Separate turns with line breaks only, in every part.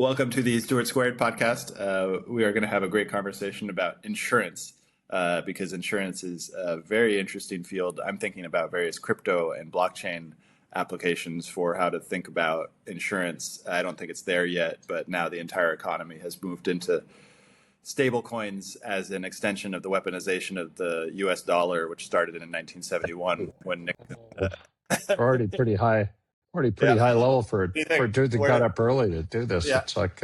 Welcome to the Stewart Squared podcast. We are going to have a great conversation about insurance because insurance is a very interesting field. I'm thinking about various crypto and blockchain applications for how to think about insurance. I don't think it's there yet, but now the entire economy has moved into stable coins as an extension of the weaponization of the US dollar, which started in 1971 when Nixon.
Already pretty high. High level for a dude that got up early to do this. Yeah. It's like,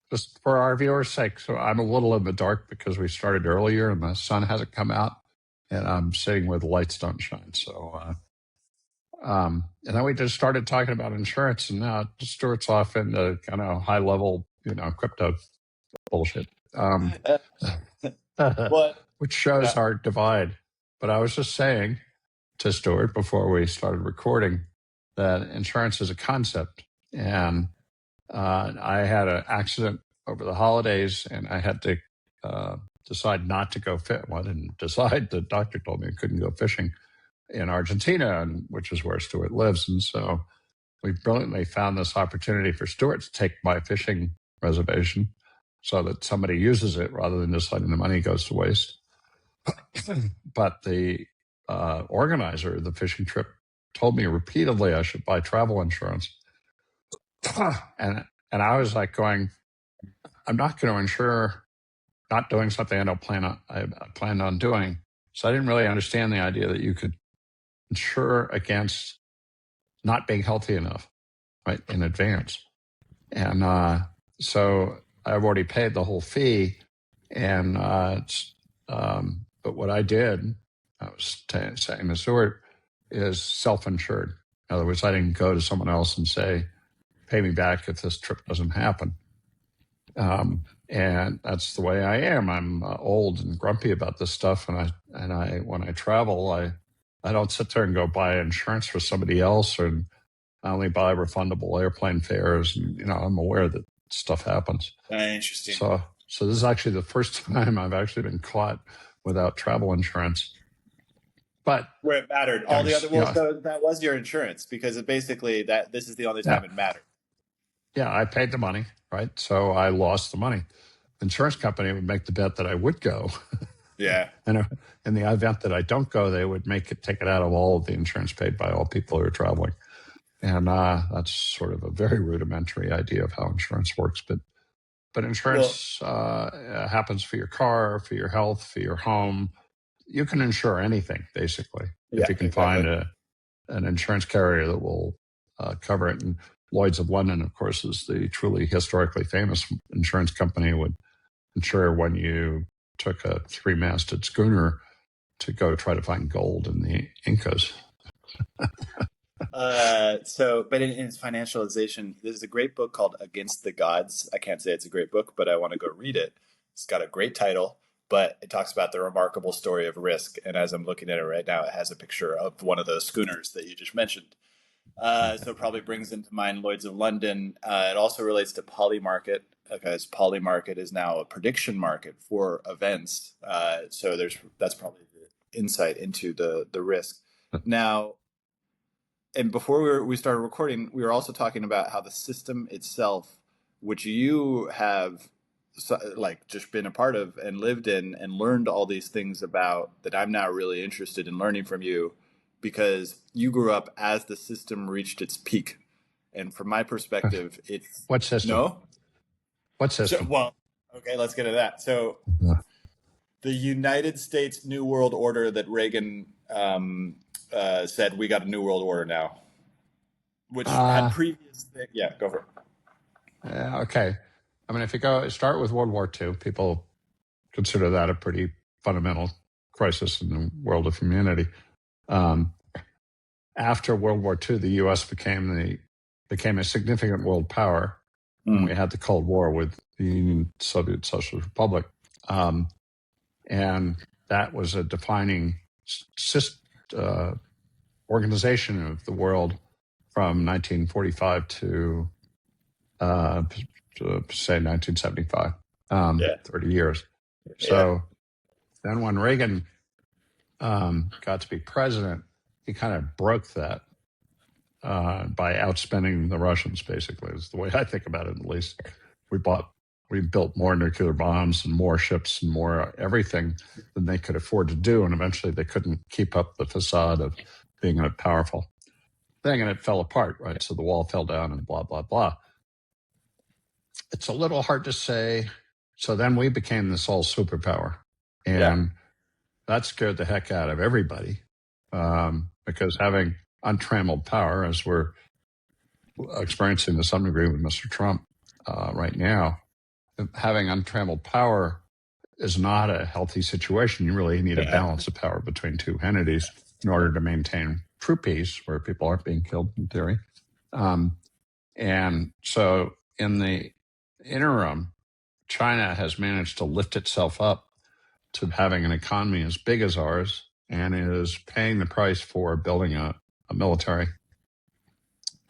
just for our viewers' sake, so I'm a little in the dark because we started earlier and the sun hasn't come out, and I'm sitting where the lights don't shine. So, and then we just started talking about insurance, and now it just starts off into kind of high level, crypto bullshit, which shows our divide. But I was just saying to Stuart before we started recording that insurance is a concept. And I had an accident over the holidays, and I had to decide not to go fit. Well, I didn't decide. The doctor told me I couldn't go fishing in Argentina, which is where Stuart lives. And so we brilliantly found this opportunity for Stuart to take my fishing reservation so that somebody uses it rather than just letting the money goes to waste. But the organizer of the fishing trip told me repeatedly I should buy travel insurance. And I was like going, I'm not going to insure not doing something I planned on doing. So I didn't really understand the idea that you could insure against not being healthy enough, right, in advance. And so I've already paid the whole fee. And but what I did, I was saying to Stuart, is self-insured. In other words, I didn't go to someone else and say, pay me back if this trip doesn't happen. And that's the way I am. I'm old and grumpy about this stuff. And I when I travel, I don't sit there and go buy insurance for somebody else, or I only buy refundable airplane fares. And, I'm aware that stuff happens.
Interesting.
So this is actually the first time I've actually been caught without travel insurance. But
where it mattered, all the other so that was your insurance, because it basically this is the only time it mattered.
Yeah, I paid the money, right? So I lost the money. The insurance company would make the bet that I would go.
Yeah.
And in the event that I don't go, they would take it out of all of the insurance paid by all people who are traveling. And that's sort of a very rudimentary idea of how insurance works. But insurance happens for your car, for your health, for your home. You can insure anything, basically, if you can find an insurance carrier that will cover it. And Lloyd's of London, of course, is the truly historically famous insurance company, would insure when you took a 3-masted schooner to go try to find gold in the Incas.
But in its financialization, there's a great book called Against the Gods. I can't say it's a great book, but I want to go read it. It's got a great title, but it talks about the remarkable story of risk. And as I'm looking at it right now, it has a picture of one of those schooners that you just mentioned. So it probably brings into mind Lloyd's of London. It also relates to Polymarket, because Polymarket is now a prediction market for events. So that's probably the insight into the risk. Now, and before we started recording, we were also talking about how the system itself, which you have just been a part of and lived in and learned all these things about, that I'm now really interested in learning from you, because you grew up as the system reached its peak. And from my perspective, it's...
What system?
No?
What system?
Okay, let's get to that. So the United States New World Order that Reagan said, we got a New World Order now, which had previous... Yeah, go for it.
Okay. I mean, if you start with World War II, people consider that a pretty fundamental crisis in the world of humanity. After World War II, the U.S. became a significant world power. And we had the Cold War with the Union Soviet Socialist Republic. And that was a defining organization of the world from 1945 to say 1975, 30 years. So then when Reagan got to be president, he kind of broke that. by outspending the Russians, basically, is the way I think about it, at least. We built more nuclear bombs and more ships and more everything than they could afford to do. And eventually they couldn't keep up the facade of being a powerful thing. And it fell apart, right? So the wall fell down and blah, blah, blah. It's a little hard to say. So then we became this whole superpower. And that scared the heck out of everybody, because having untrammeled power, as we're experiencing to some degree with Mr. Trump right now, having untrammeled power is not a healthy situation. You really need a balance of power between two entities in order to maintain true peace, where people aren't being killed, in theory. And so in the interim, China has managed to lift itself up to having an economy as big as ours, and is paying the price for building a military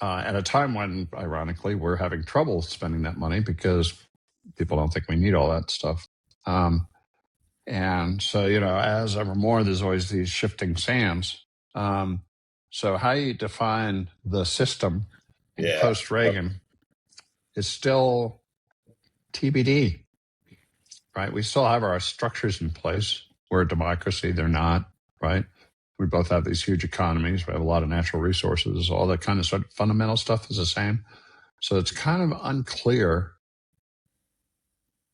at a time when, ironically, we're having trouble spending that money because people don't think we need all that stuff. And so, as ever more, there's always these shifting sands. So how you define the system in post-Reagan is still TBD, right? We still have our structures in place. We're a democracy. They're not, right? We both have these huge economies. We have a lot of natural resources. All that kind of fundamental stuff is the same. So it's kind of unclear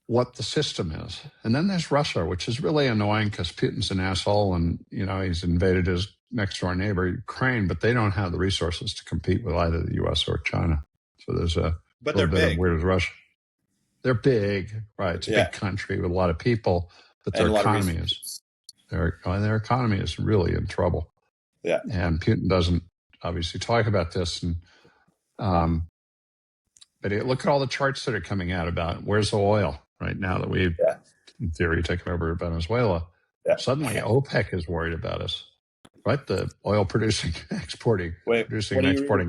what the system is. And then there's Russia, which is really annoying because Putin's an asshole and, he's invaded his next door neighbor, Ukraine, but they don't have the resources to compete with either the US or China. So there's a little bit of where is Russia. They're big, right? It's a big country with a lot of people, but their economy is really in trouble.
Yeah.
And Putin doesn't obviously talk about this. And but look at all the charts that are coming out about where's the oil right now that we've, in theory, taken over Venezuela. Suddenly OPEC is worried about us, right? The oil producing, exporting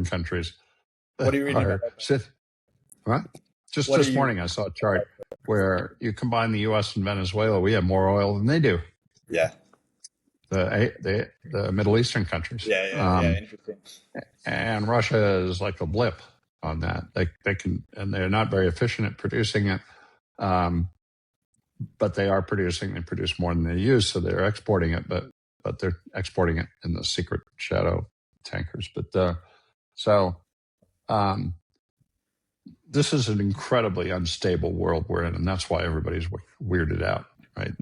countries.
What are you reading about?
Right? Just this morning, I saw a chart where you combine the US and Venezuela, we have more oil than they do.
Yeah.
The Middle Eastern countries.
Interesting.
And Russia is like a blip on that. They can, and they're not very efficient at producing it. But they are producing. They produce more than they use, so they're exporting it. But they're exporting it in the secret shadow tankers. But this is an incredibly unstable world we're in, and that's why everybody's weirded out, right?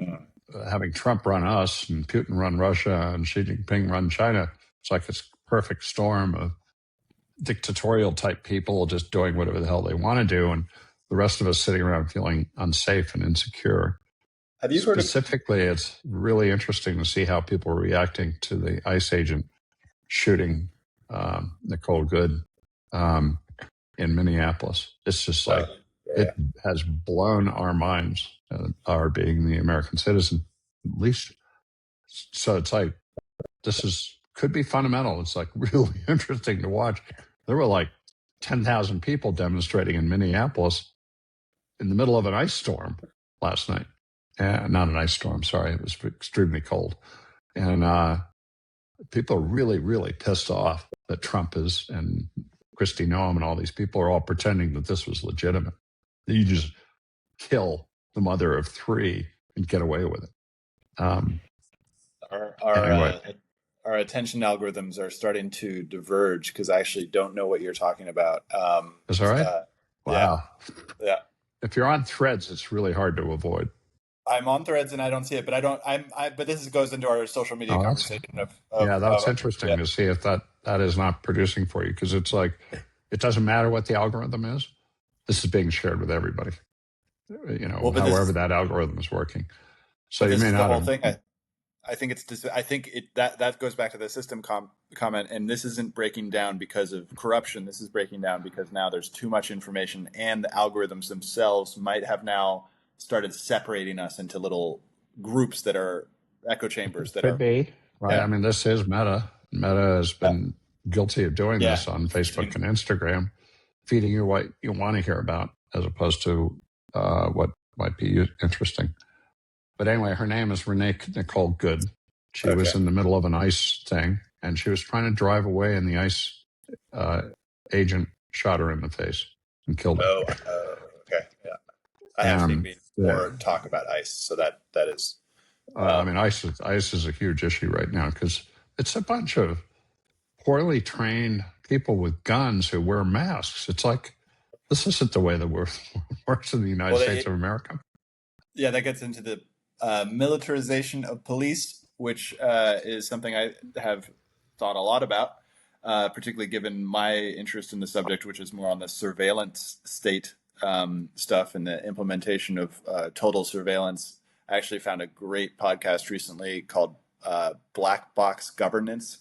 Having Trump run us and Putin run Russia and Xi Jinping run China, it's like this perfect storm of dictatorial type people just doing whatever the hell they want to do, and the rest of us sitting around feeling unsafe and insecure.
Have you
Specifically, it's really interesting to see how people are reacting to the ICE agent shooting Nicole Good in Minneapolis. It's just like, it has blown our minds, our being the American citizen, at least. So it's like, could be fundamental. It's like really interesting to watch. There were like 10,000 people demonstrating in Minneapolis in the middle of an ice storm last night. Not an ice storm, sorry. It was extremely cold. And people are really, really pissed off that Trump is, and Kristi Noem and all these people are all pretending that this was legitimate. That you just kill the mother of three and get away with it.
Our attention algorithms are starting to diverge because I actually don't know what you're talking about.
Is that right? Wow.
Yeah.
If you're on Threads, it's really hard to avoid.
I'm on Threads and I don't see it, but but this goes into our social media conversation.
That's interesting to see if that is not producing for you, because it's like, it doesn't matter what the algorithm is. This is being shared with everybody, however that algorithm is working. So you may not.
The whole thing. I think that goes back to the system comment, and this isn't breaking down because of corruption. This is breaking down because now there's too much information, and the algorithms themselves might have now started separating us into little groups that are echo chambers. That
could be right. Yeah. I mean, this is Meta. Meta has been guilty of doing this on Facebook and Instagram, feeding you what you want to hear about as opposed to what might be interesting. But anyway, her name is Nicole Good. She was in the middle of an ice thing, and she was trying to drive away in the ice agent shot her in the face and killed her.
Okay. Yeah. I have seen more talk about ICE, so that is.
I mean, ICE is a huge issue right now because it's a bunch of poorly trained people with guns who wear masks. It's like, this isn't the way that works in the United States of America.
Yeah, that gets into the militarization of police, which is something I have thought a lot about, particularly given my interest in the subject, which is more on the surveillance state stuff and the implementation of total surveillance. I actually found a great podcast recently called Black Box Governance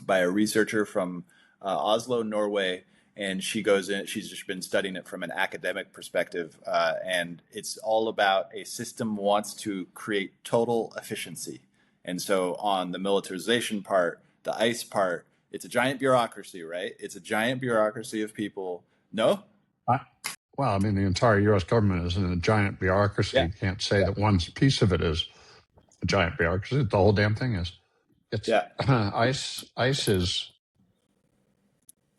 by a researcher from Oslo, Norway. And she goes in, she's just been studying it from an academic perspective. And it's all about a system wants to create total efficiency. And so on the militarization part, the ICE part, it's a giant bureaucracy, right? It's a giant bureaucracy of people. No?
Well, I mean, the entire U.S. government is in a giant bureaucracy. Yeah. You can't say that one piece of it is a giant bureaucracy. The whole damn thing is. ICE is,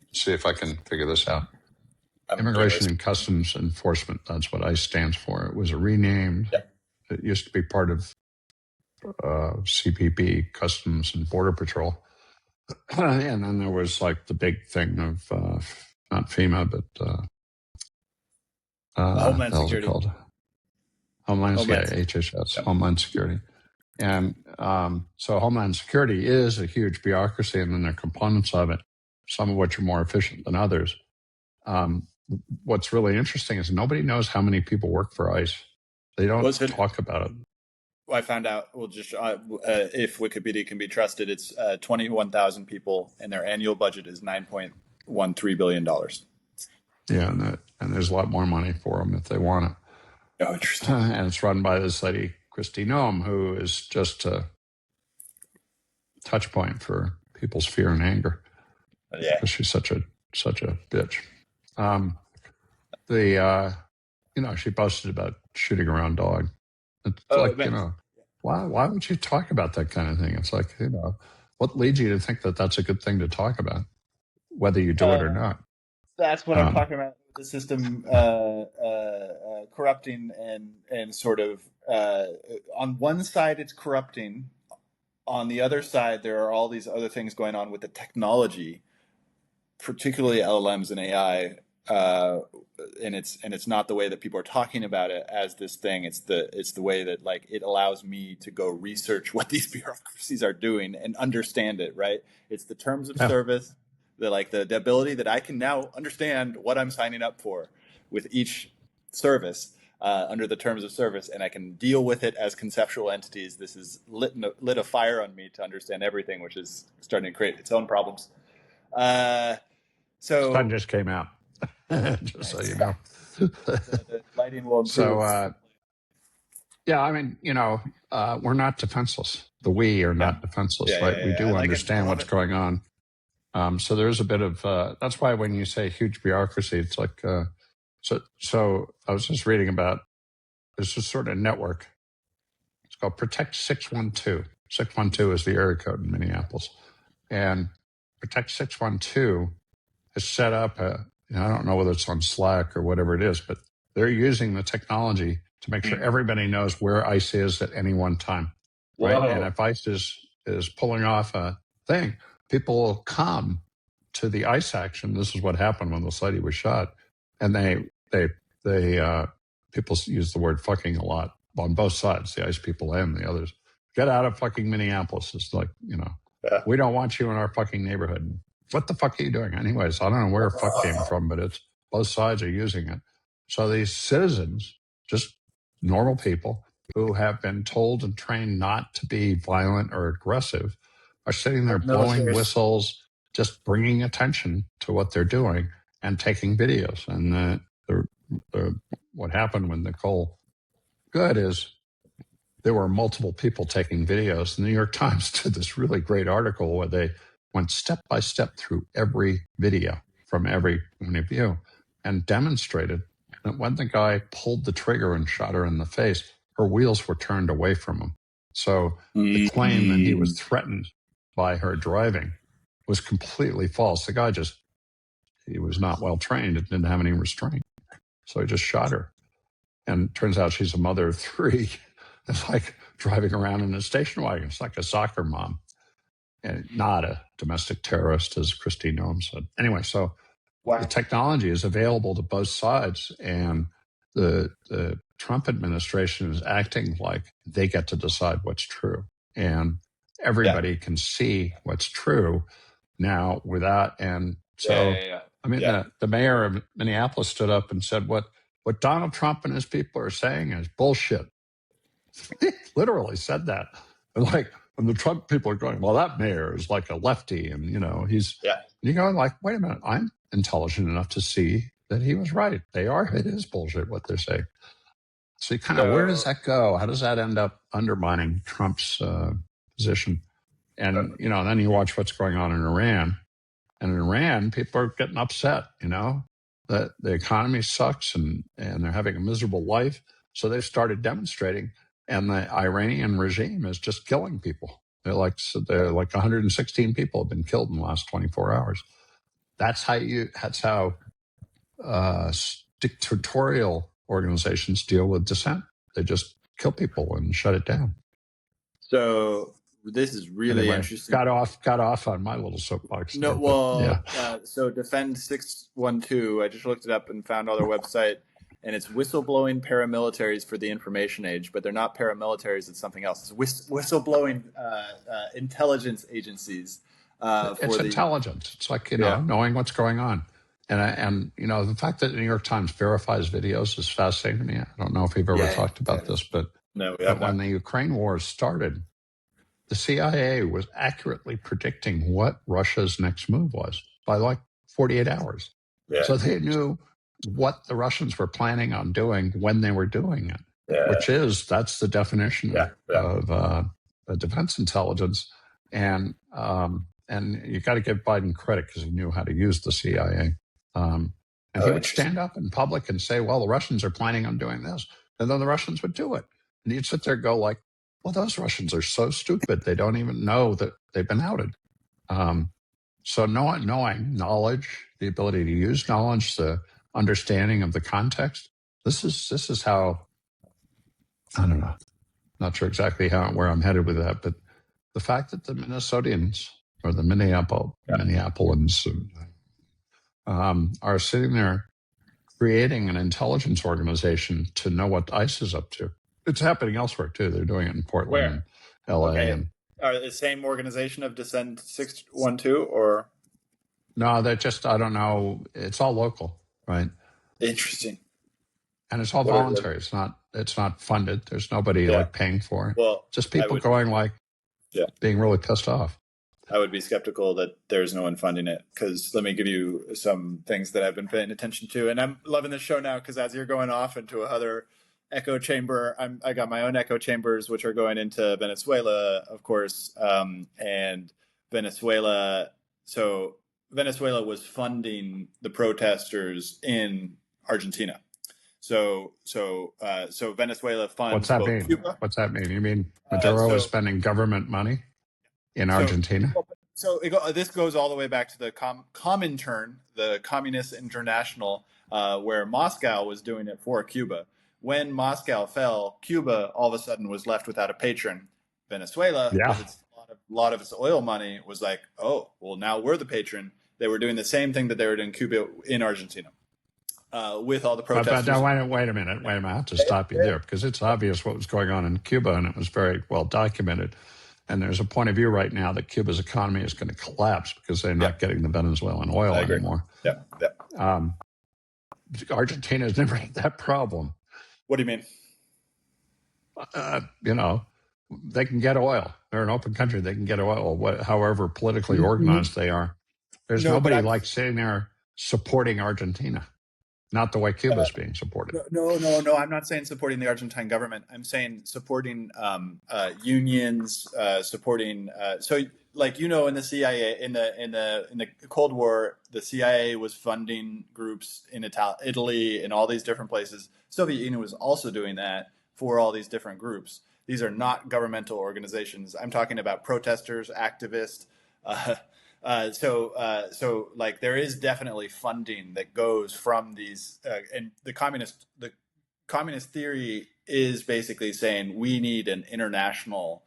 let's see if I can figure this out. Immigration and Customs Enforcement. That's what ICE stands for. It was renamed. Yeah. It used to be part of CPP, Customs and Border Patrol. And then there was like the big thing of not FEMA, but
Homeland Security.
Homeland Security, HHS, yeah. Homeland Security. And so Homeland Security is a huge bureaucracy, and then there are components of it, some of which are more efficient than others. What's really interesting is nobody knows how many people work for ICE. They don't talk about it.
I found out, if Wikipedia can be trusted, it's 21,000 people, and their annual budget is $9.13 billion.
Yeah, and there's a lot more money for them if they want it.
Oh, interesting.
And it's run by this lady, Kristi Noem, who is just a touch point for people's fear and anger.
Yeah,
because she's such a bitch. She posted about shooting a round dog. It's why would you talk about that kind of thing? It's like, what leads you to think that that's a good thing to talk about, whether you do it or not?
That's what I'm talking about. The system corrupting and sort of on one side it's corrupting, on the other side there are all these other things going on with the technology, particularly LLMs and AI, and it's not the way that people are talking about it as this thing. It's the way that like it allows me to go research what these bureaucracies are doing and understand it. Right? It's the terms of service. The ability that I can now understand what I'm signing up for with each service under the terms of service, and I can deal with it as conceptual entities. This has lit a fire on me to understand everything, which is starting to create its own problems.
So sun just came out, just so you know.
The lighting will improve.
So, we're not defenseless. The we are not defenseless, right? Yeah, we do understand what's going on. So there's a bit of, that's why when you say huge bureaucracy, it's like, so I was just reading about, there's a sort of network. It's called Protect 612. 612 is the area code in Minneapolis. And Protect 612 has set up I don't know whether it's on Slack or whatever it is, but they're using the technology to make sure everybody knows where ICE is at any one time. Right. Whoa. And if ICE is pulling off a thing, people will come to the ICE action. This is what happened when this lady was shot. And people use the word fucking a lot on both sides, the ICE people and the others. Get out of fucking Minneapolis. It's like, we don't want you in our fucking neighborhood. What the fuck are you doing? Anyways, I don't know where fuck came from, but it's both sides are using it. So these citizens, just normal people who have been told and trained not to be violent or aggressive, are sitting there blowing whistles, just bringing attention to what they're doing and taking videos. And what happened with Nicole Good is there were multiple people taking videos. The New York Times did this really great article where they went step by step through every video from every point of view and demonstrated that when the guy pulled the trigger and shot her in the face, her wheels were turned away from him. So the claim that he was threatened by her driving was completely false. The guy he was not well trained and didn't have any restraint. So he just shot her. And turns out she's a mother of three. It's like driving around in a station wagon. It's like a soccer mom and not a domestic terrorist, as Christine Noem said. Anyway, so the technology is available to both sides, and the Trump administration is acting like they get to decide what's true. And everybody can see what's true now without. And so, I mean, the mayor of Minneapolis stood up and said, what Donald Trump and his people are saying is bullshit. He literally said that. And the Trump people are going, well, that mayor is like a lefty. And, he's, you go like, wait a minute, I'm intelligent enough to see that he was right. It is bullshit what they're saying. So where does that go? How does that end up undermining Trump's position? And, then you watch what's going on in Iran. And in Iran, people are getting upset, that the economy sucks and they're having a miserable life. So they've started demonstrating, and the Iranian regime is just killing people. They're like 116 people have been killed in the last 24 hours. That's how dictatorial organizations deal with dissent. They just kill people and shut it down.
So this is really interesting.
Got off on my little soapbox.
So Defend 612, I just looked it up and found on their website, and it's whistleblowing paramilitaries for the information age, but they're not paramilitaries, it's something else. It's whistleblowing intelligence agencies.
It's intelligence. It's like, knowing what's going on. And the fact that the New York Times verifies videos is fascinating to me. I don't know if we've ever talked about this, but when the Ukraine war started, the CIA was accurately predicting what Russia's next move was by like 48 hours. Yeah. So they knew what the Russians were planning on doing when they were doing it, that's the definition of defense intelligence. And you got to give Biden credit because he knew how to use the CIA. And he would stand up in public and say, well, the Russians are planning on doing this. And then the Russians would do it. And you'd sit there and go like, well, those Russians are so stupid. They don't even know that they've been outed. So knowing knowledge, the ability to use knowledge, the understanding of the context, this is how, I don't know, not sure exactly where I'm headed with that, but the fact that the Minnesotans or the Minneapolians are sitting there creating an intelligence organization to know what ICE is up to. It's happening elsewhere, too. They're doing it in Portland and L.A.
Okay. Are the same organization of Descent 612 or?
No, they're just, I don't know. It's all local, right?
Interesting.
And it's all voluntary. It's not funded. There's nobody paying for it.
Well,
just people being really pissed off.
I would be skeptical that there's no one funding it, because let me give you some things that I've been paying attention to. And I'm loving this show now because as you're going off into another echo chamber, I got my own echo chambers, which are going into Venezuela, of course, and Venezuela. So Venezuela was funding the protesters in Argentina. So Venezuela funds.
What's that mean?
Cuba.
What's that mean? You mean Maduro is spending government money in Argentina?
So this goes all the way back to the Comintern, the Communist International, where Moscow was doing it for Cuba. When Moscow fell, Cuba all of a sudden was left without a patron. Venezuela, because a lot of its oil money, was like, oh, well, now we're the patron. They were doing the same thing that they were doing in Cuba in Argentina with all the protesters.
But wait a minute. I have to stop you there because it's obvious what was going on in Cuba, and it was very well documented. And there's a point of view right now that Cuba's economy is going to collapse because they're not getting the Venezuelan oil anymore. Argentina's never had that problem.
What do you mean?
They can get oil. They're an open country. They can get oil, however politically organized they are. There's nobody sitting there supporting Argentina. Not the way Cuba's being supported.
No. I'm not saying supporting the Argentine government. I'm saying supporting unions, supporting. In the CIA, in the Cold War, the CIA was funding groups in Italy, and all these different places. Soviet Union was also doing that for all these different groups. These are not governmental organizations. I'm talking about protesters, activists, So like there is definitely funding that goes from these, and the communist theory is basically saying uh, we need an international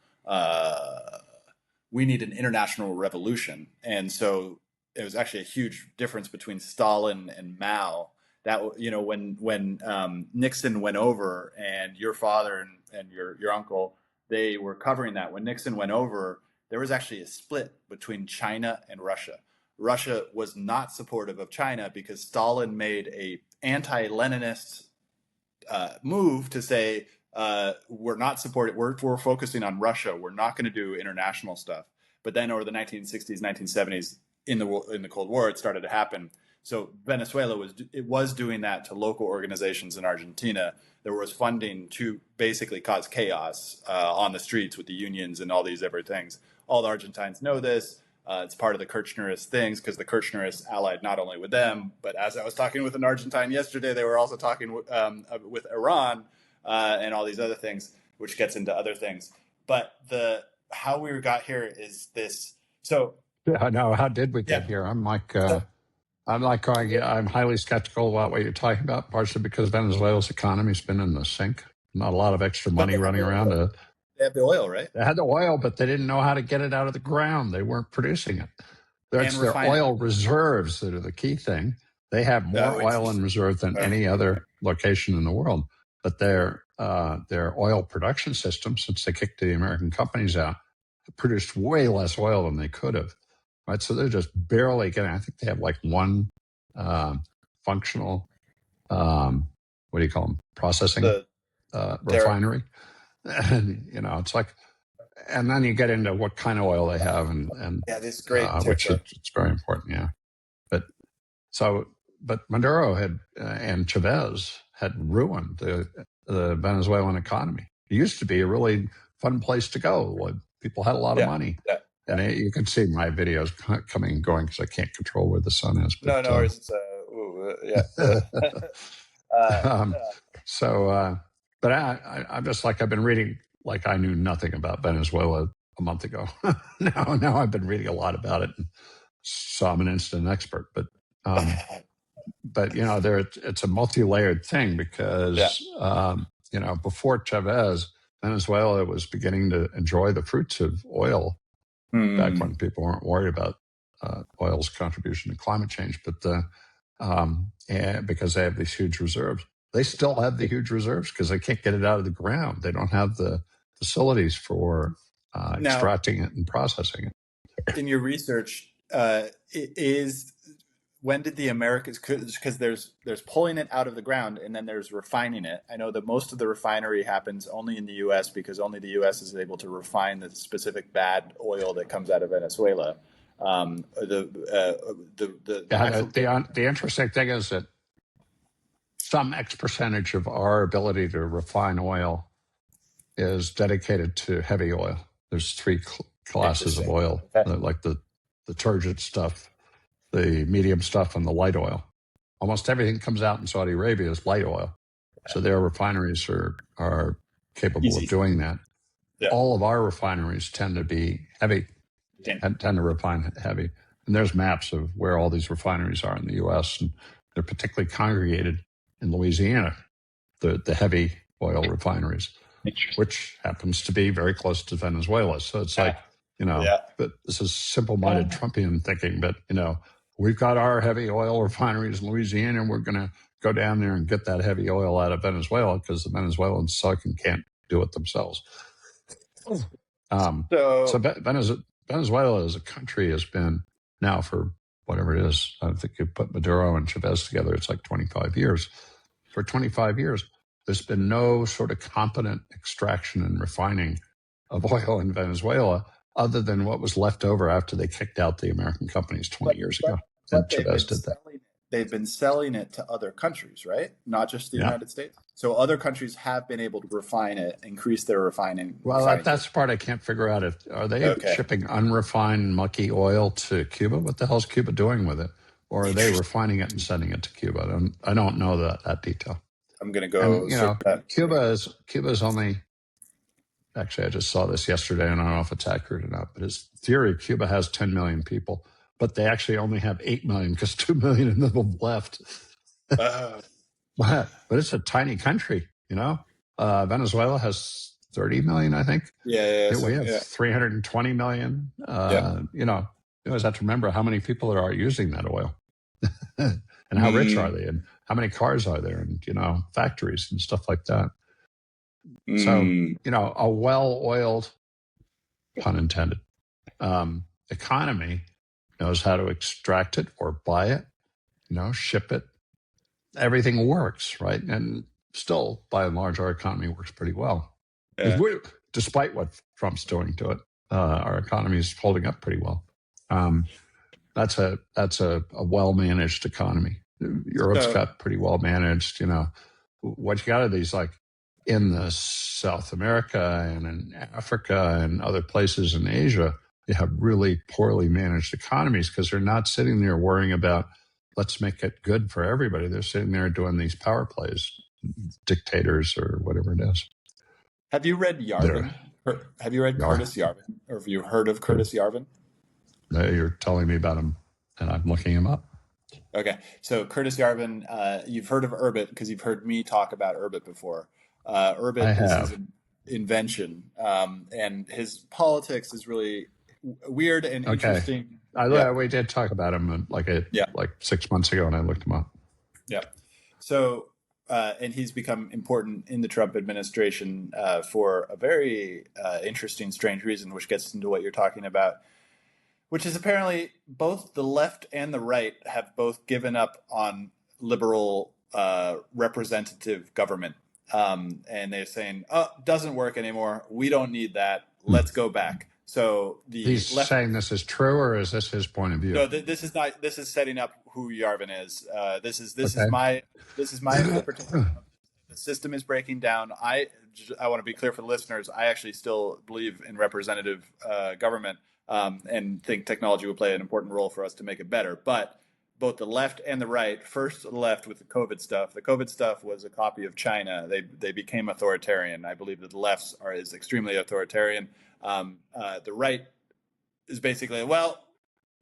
revolution, and so it was actually a huge difference between Stalin and Mao. That when Nixon went over, and your father and your uncle, they were covering that. When Nixon went over, there was actually a split between China and Russia. Russia was not supportive of China because Stalin made a anti-Leninist move to say we're not supporting. We're focusing on Russia. We're not going to do international stuff. But then over the 1960s, 1970s, in the Cold War, it started to happen. So Venezuela was doing that to local organizations in Argentina. There was funding to basically cause chaos on the streets with the unions and all these other things. All the Argentines know this. It's part of the Kirchnerist things because the Kirchnerists allied not only with them, but as I was talking with an Argentine yesterday, they were also talking with Iran and all these other things, which gets into other things. But how we got here is this. So
I know. How did we get
yeah,
here? I'm highly skeptical about what you're talking about, partially because Venezuela's economy's been in the sink. Not a lot of extra
but
money running around.
they have the oil, right?
They had the oil, but they didn't know how to get it out of the ground. They weren't producing it.
And
It's their
refine it.
oil reserves that are the key thing. They have more oil in reserve than any other location in the world. But their oil production system, since they kicked the American companies out, produced way less oil than they could have. Right, so they're just barely getting. I think they have like one functional, what do you call them, processing refinery. And it's like, and then you get into what kind of oil they have, and
yeah, this great
which it's very important, yeah. But Maduro and Chavez had ruined the Venezuelan economy. It used to be a really fun place to go. People had a lot of money. Yeah. And you can see my videos coming and going because I can't control where the sun is.
But, no, it's
but I'm just like, I've been reading, like I knew nothing about Venezuela a month ago. now I've been reading a lot about it, so I'm an instant expert. But it's a multi-layered thing because before Chavez, Venezuela was beginning to enjoy the fruits of oil. Back when people weren't worried about oil's contribution to climate change, but because they have these huge reserves. They still have the huge reserves because they can't get it out of the ground. They don't have the facilities for extracting it and processing it.
In your research, when did the Americans, because there's pulling it out of the ground and then there's refining it. I know that most of the refinery happens only in the U.S. because only the U.S. is able to refine the specific bad oil that comes out of Venezuela.
The interesting thing is that some X percentage of our ability to refine oil is dedicated to heavy oil. There's three classes of oil, like the turgid stuff, the medium stuff, and the light oil. Almost everything comes out in Saudi Arabia is light oil. So their refineries are capable of doing that. Yeah. All of our refineries tend to be heavy, tend to refine heavy. And there's maps of where all these refineries are in the U.S., and they're particularly congregated in Louisiana, the heavy oil refineries, which happens to be very close to Venezuela. So it's like, but this is simple-minded Trumpian thinking, but, we've got our heavy oil refineries in Louisiana, and we're going to go down there and get that heavy oil out of Venezuela because the Venezuelans can't do it themselves. So Venezuela as a country has been now for whatever it is. I think you put Maduro and Chavez together, it's like 25 years. For 25 years, there's been no sort of competent extraction and refining of oil in Venezuela other than what was left over after they kicked out the American companies 20 years ago. And Chavez did that.
They've been selling it to other countries, right? Not just the United States. So other countries have been able to refine it, increase their refining.
Well, that's the part I can't figure out. Are they shipping unrefined, mucky oil to Cuba? What the hell is Cuba doing with it? Or are they refining it and sending it to Cuba? I don't know that detail.
I'm going to go.
And, Cuba is only. Actually, I just saw this yesterday, and I don't know if it's accurate or not. But his theory, Cuba has 10 million people. but they actually only have 8 million because 2 million of them have left. But it's a tiny country, Venezuela has 30 million, I think.
Yeah.
We have 320 million. You always have to remember how many people there are using that oil and how rich are they and how many cars are there and, factories and stuff like that. So, a well-oiled, pun intended, economy knows how to extract it or buy it, ship it. Everything works, right? And still, by and large, our economy works pretty well.
Yeah.
Despite what Trump's doing to it, our economy is holding up pretty well. That's a well-managed economy. Europe's got pretty well managed. What you got are these, like in the South America and in Africa and other places in Asia, you have really poorly managed economies because they're not sitting there worrying about let's make it good for everybody. They're sitting there doing these power plays, dictators or whatever it is.
Have you read Yarvin? Have you read Curtis Yarvin? Or have you heard of Curtis Yarvin?
You're telling me about him, and I'm looking him up.
Okay. So Curtis Yarvin, you've heard of Urbit because you've heard me talk about Urbit before. Urbit is his invention, and his politics is really weird and interesting.
We did talk about him like 6 months ago, and I looked him up.
Yeah. So, and he's become important in the Trump administration for a very interesting, strange reason, which gets into what you're talking about, which is apparently both the left and the right have both given up on liberal representative government. And they're saying, doesn't work anymore. We don't need that. Let's go back. So
he's saying this is true, or is this his point of view?
No, this is not. This is setting up who Yarvin is. This is my interpretation. The system is breaking down. I want to be clear for the listeners. I actually still believe in representative government and think technology will play an important role for us to make it better. But both the left and the right, first the left with the COVID stuff. The COVID stuff was a copy of China. They became authoritarian. I believe that the left is extremely authoritarian. The right is basically, well,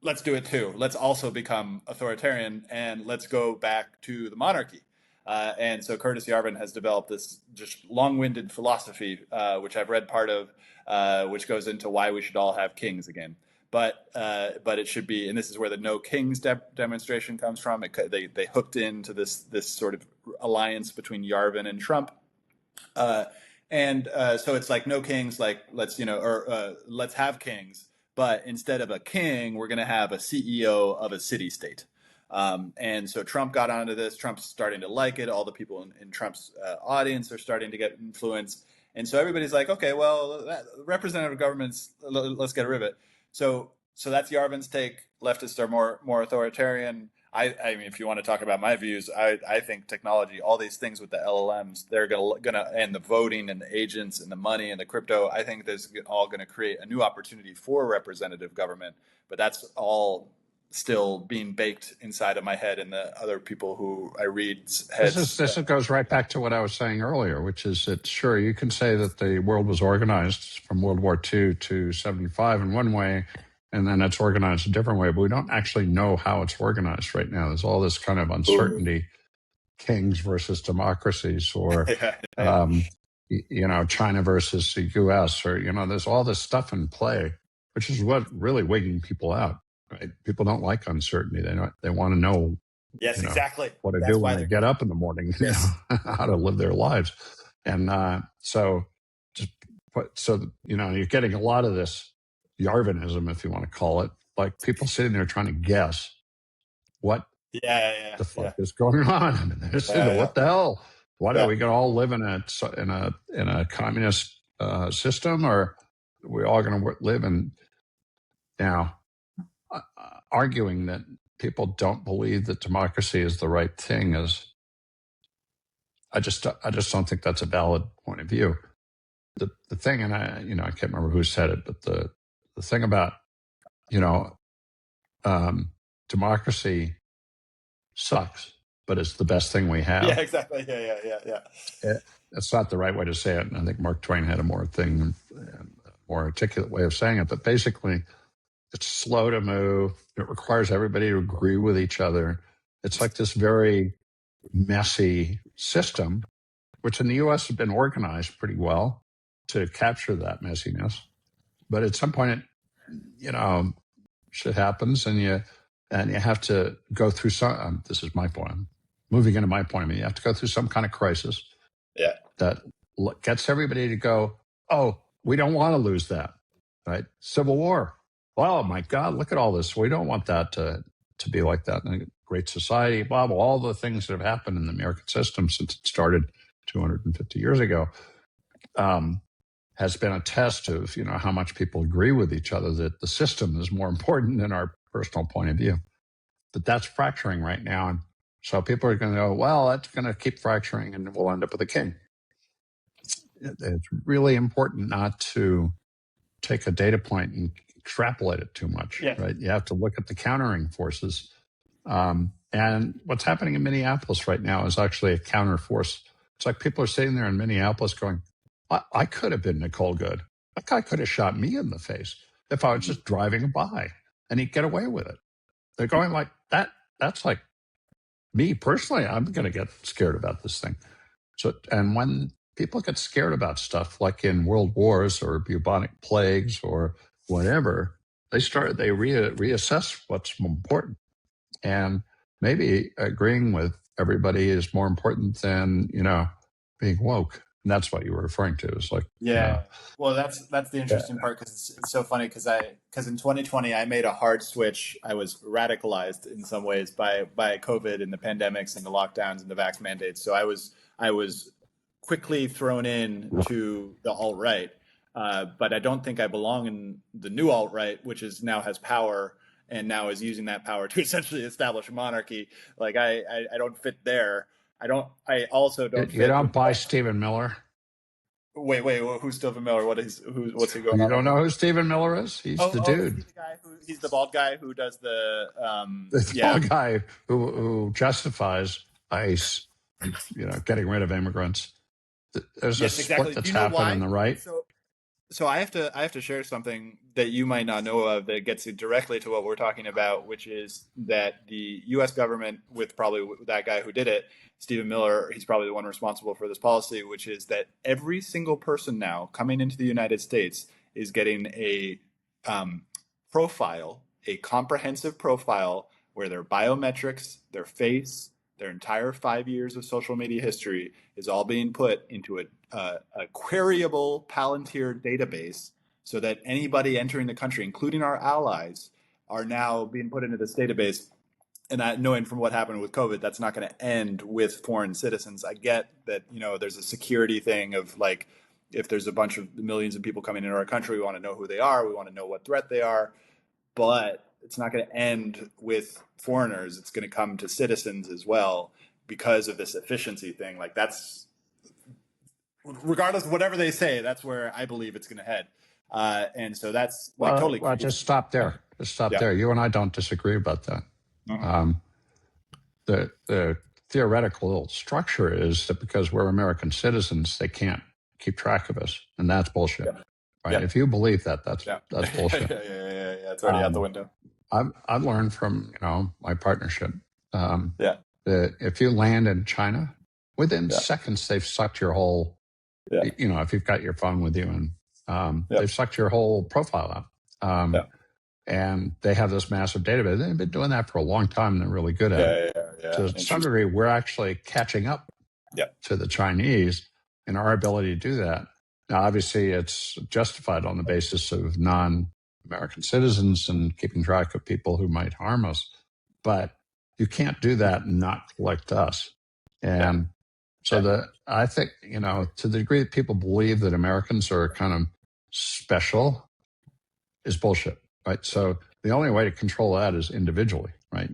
let's do it too. Let's also become authoritarian and let's go back to the monarchy. And so Curtis Yarvin has developed this just long-winded philosophy, which I've read part of, which goes into why we should all have kings again. But it should be, and this is where the No Kings demonstration comes from. They hooked into this sort of alliance between Yarvin and Trump. So it's like no kings, like let's have kings, but instead of a king, we're going to have a CEO of a city state. And so Trump got onto this. Trump's starting to like it. All the people in Trump's audience are starting to get influence. And so everybody's like, okay, well, representative governments, let's get rid of it. So that's Yarvin's take. Leftists are more authoritarian. I mean, if you want to talk about my views, I think technology, all these things with the LLMs, they're gonna and the voting and the agents and the money and the crypto, I think there's all going to create a new opportunity for representative government. But that's all still being baked inside of my head and the other people who I read heads.
This goes right back to what I was saying earlier, which is that, sure, you can say that the world was organized from World War II to 75 in one way, and then it's organized a different way, but we don't actually know how it's organized right now. There's all this kind of uncertainty, kings versus democracies, or, China versus the US, or, there's all this stuff in play, which is what really wigging people out, right? People don't like uncertainty. They want to know,
exactly
what to do when they get up in the morning, how to live their lives. And you're getting a lot of this Yarvinism, if you want to call it, like people sitting there trying to guess what the fuck is going on. I mean, what the hell? What are we going to all live in a communist system, or are we all going to live in now? Arguing that people don't believe that democracy is the right thing is, I just don't think that's a valid point of view. The thing, and I can't remember who said it, but the thing about, democracy sucks, but it's the best thing we have.
Yeah, exactly. Yeah.
It's not the right way to say it. And I think Mark Twain had a more articulate way of saying it. But basically, It's slow to move. It requires everybody to agree with each other. It's like this very messy system, which in the US has been organized pretty well to capture that messiness. But at some point, shit happens, and you have to go through some. This is my point. I'm moving into my point. I mean, you have to go through some kind of crisis.
Yeah.
That gets everybody to go, oh, we don't want to lose that, right? Civil war. Oh my God, look at all this. We don't want that to be like that. And a great society, blah, blah, all the things that have happened in the American system since it started 250 years ago. Has been a test of, how much people agree with each other that the system is more important than our personal point of view. But that's fracturing right now. And so people are going to go, well, that's going to keep fracturing and we'll end up with a king. It's really important not to take a data point and extrapolate it too much, right? You have to look at the countering forces. And what's happening in Minneapolis right now is actually a counter force. It's like people are sitting there in Minneapolis going, I could have been Nicole Good. That guy could have shot me in the face if I was just driving by, and he'd get away with it. They're going like that. That's like me personally. I'm going to get scared about this thing. So, and when people get scared about stuff like in world wars or bubonic plagues or whatever, they reassess what's important. And maybe agreeing with everybody is more important than, being woke. And that's what you were referring to. It's like,
Well, that's the interesting part, because it's so funny because in 2020 I made a hard switch. I was radicalized in some ways by COVID and the pandemics and the lockdowns and the vax mandates. So I was quickly thrown in to the alt-right, but I don't think I belong in the new alt-right, which now has power and now is using that power to essentially establish a monarchy. Like I don't fit there. I also don't.
You don't buy Stephen Miller.
Wait, who's Stephen Miller? What's he going on?
You don't know who Stephen Miller is? He's the dude.
He's the bald guy who does the
bald guy who justifies ICE, getting rid of immigrants. There's a split that's happened on the right.
So I have to share something that you might not know of that gets directly to what we're talking about, which is that the U.S. government, with probably that guy who did it, Stephen Miller, he's probably the one responsible for this policy, which is that every single person now coming into the United States is getting a profile, a comprehensive profile where their biometrics, their face, their entire 5 years of social media history is all being put into a queryable Palantir database, so that anybody entering the country, including our allies, are now being put into this database. And knowing from what happened with COVID, that's not going to end with foreign citizens. I get that, there's a security thing of like, if there's a bunch of millions of people coming into our country, we want to know who they are. We want to know what threat they are. But it's not going to end with foreigners. It's going to come to citizens as well because of this efficiency thing. Like that's, regardless of whatever they say, that's where I believe it's going to head. And so that's like totally.
Well, just stop there. There. You and I don't disagree about that. Uh-huh. The theoretical structure is that because we're American citizens, they can't keep track of us, and that's bullshit. Yeah. Right? Yeah. If you believe that, that's bullshit.
Yeah. It's already out the window.
I've learned from my partnership. That if you land in China, within seconds they've sucked your whole. If you've got your phone with you, and they've sucked your whole profile out. And they have this massive database. They've been doing that for a long time, and they're really good at it. To some degree, we're actually catching up to the Chinese in our ability to do that. Now, obviously, it's justified on the basis of non-American citizens and keeping track of people who might harm us. But you can't do that and not collect us. And so I think, to the degree that people believe that Americans are kind of special is bullshit. Right. So the only way to control that is individually. Right.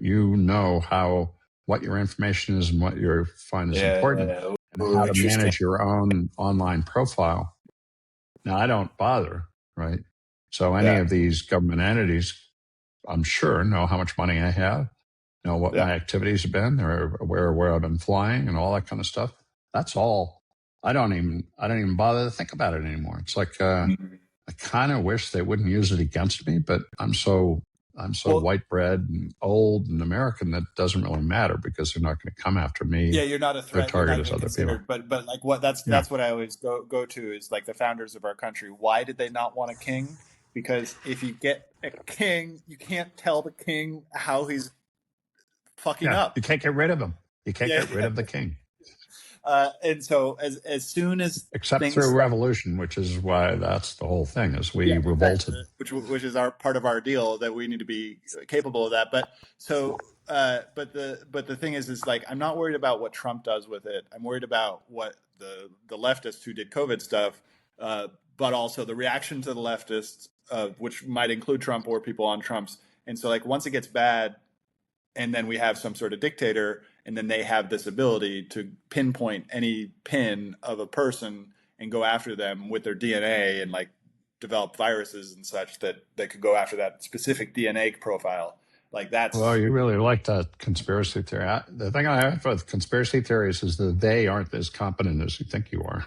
What your information is and what you find is important, and how to manage your own online profile. Now, I don't bother. Right. So any of these government entities, I'm sure, know how much money I have, know what my activities have been, or where I've been flying and all that kind of stuff. That's all. I don't even bother to think about it anymore. It's like, I kind of wish they wouldn't use it against me, but I'm so white bread and old and American that doesn't really matter because they're not going to come after me.
Yeah, you're not a
Their
threat. You're not
target is
even
other people.
considered. But like what that's what I always go to is like the founders of our country. Why did they not want a king? Because if you get a king, you can't tell the king how he's fucking
Yeah,
up.
you can't get rid of him. You can't
Yeah.
get rid of the king.
And so as soon as
Except
things
through revolution, which is why that's the whole thing, is we revolted.
which is our part of our deal, that we need to be capable of that. But so but the thing is like, I'm not worried about what Trump does with it. I'm worried about what the leftists who did COVID stuff, but also the reaction to the leftists, which might include Trump or people on Trump's. And so like once it gets bad, and then we have some sort of dictator, and then they have this ability to pinpoint any pin of a person and go after them with their DNA and like develop viruses and such that they could go after that specific DNA profile. Like that's...
Well, you really like that conspiracy theory. The thing I have with conspiracy theories is that they aren't as competent as you think you are.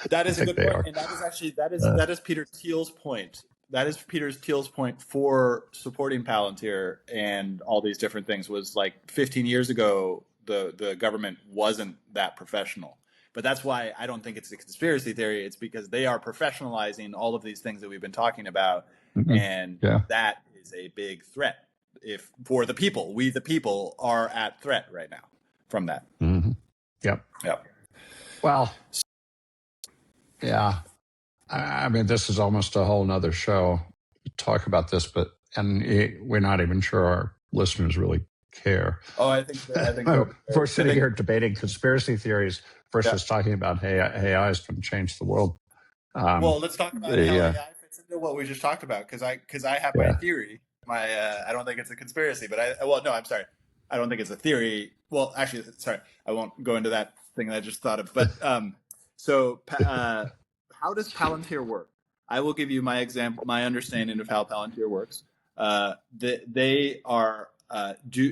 That is a good point. And that is actually, that is Peter Thiel's point. That is Peter Thiel's point for supporting Palantir and all these different things, was like 15 years ago, the government wasn't that professional. But that's why I don't think it's a conspiracy theory. It's because they are professionalizing all of these things that we've been talking about. Mm-hmm. And that is a big threat for the people. We, the people, are at threat right now from that.
Mm-hmm. Yep. Well, yeah. I mean, this is almost a whole nother show to talk about this, and we're not even sure our listeners really care.
Oh, I think
we're sitting here debating conspiracy theories versus talking about, hey, AI is going to change the world.
Well, let's talk about how AI fits into what we just talked about, because I have my theory. I don't think it's a conspiracy, but I'm sorry. I don't think it's a theory. Well, actually, sorry, I won't go into that thing that I just thought of. But how does Palantir work? I will give you my understanding of how Palantir works. They are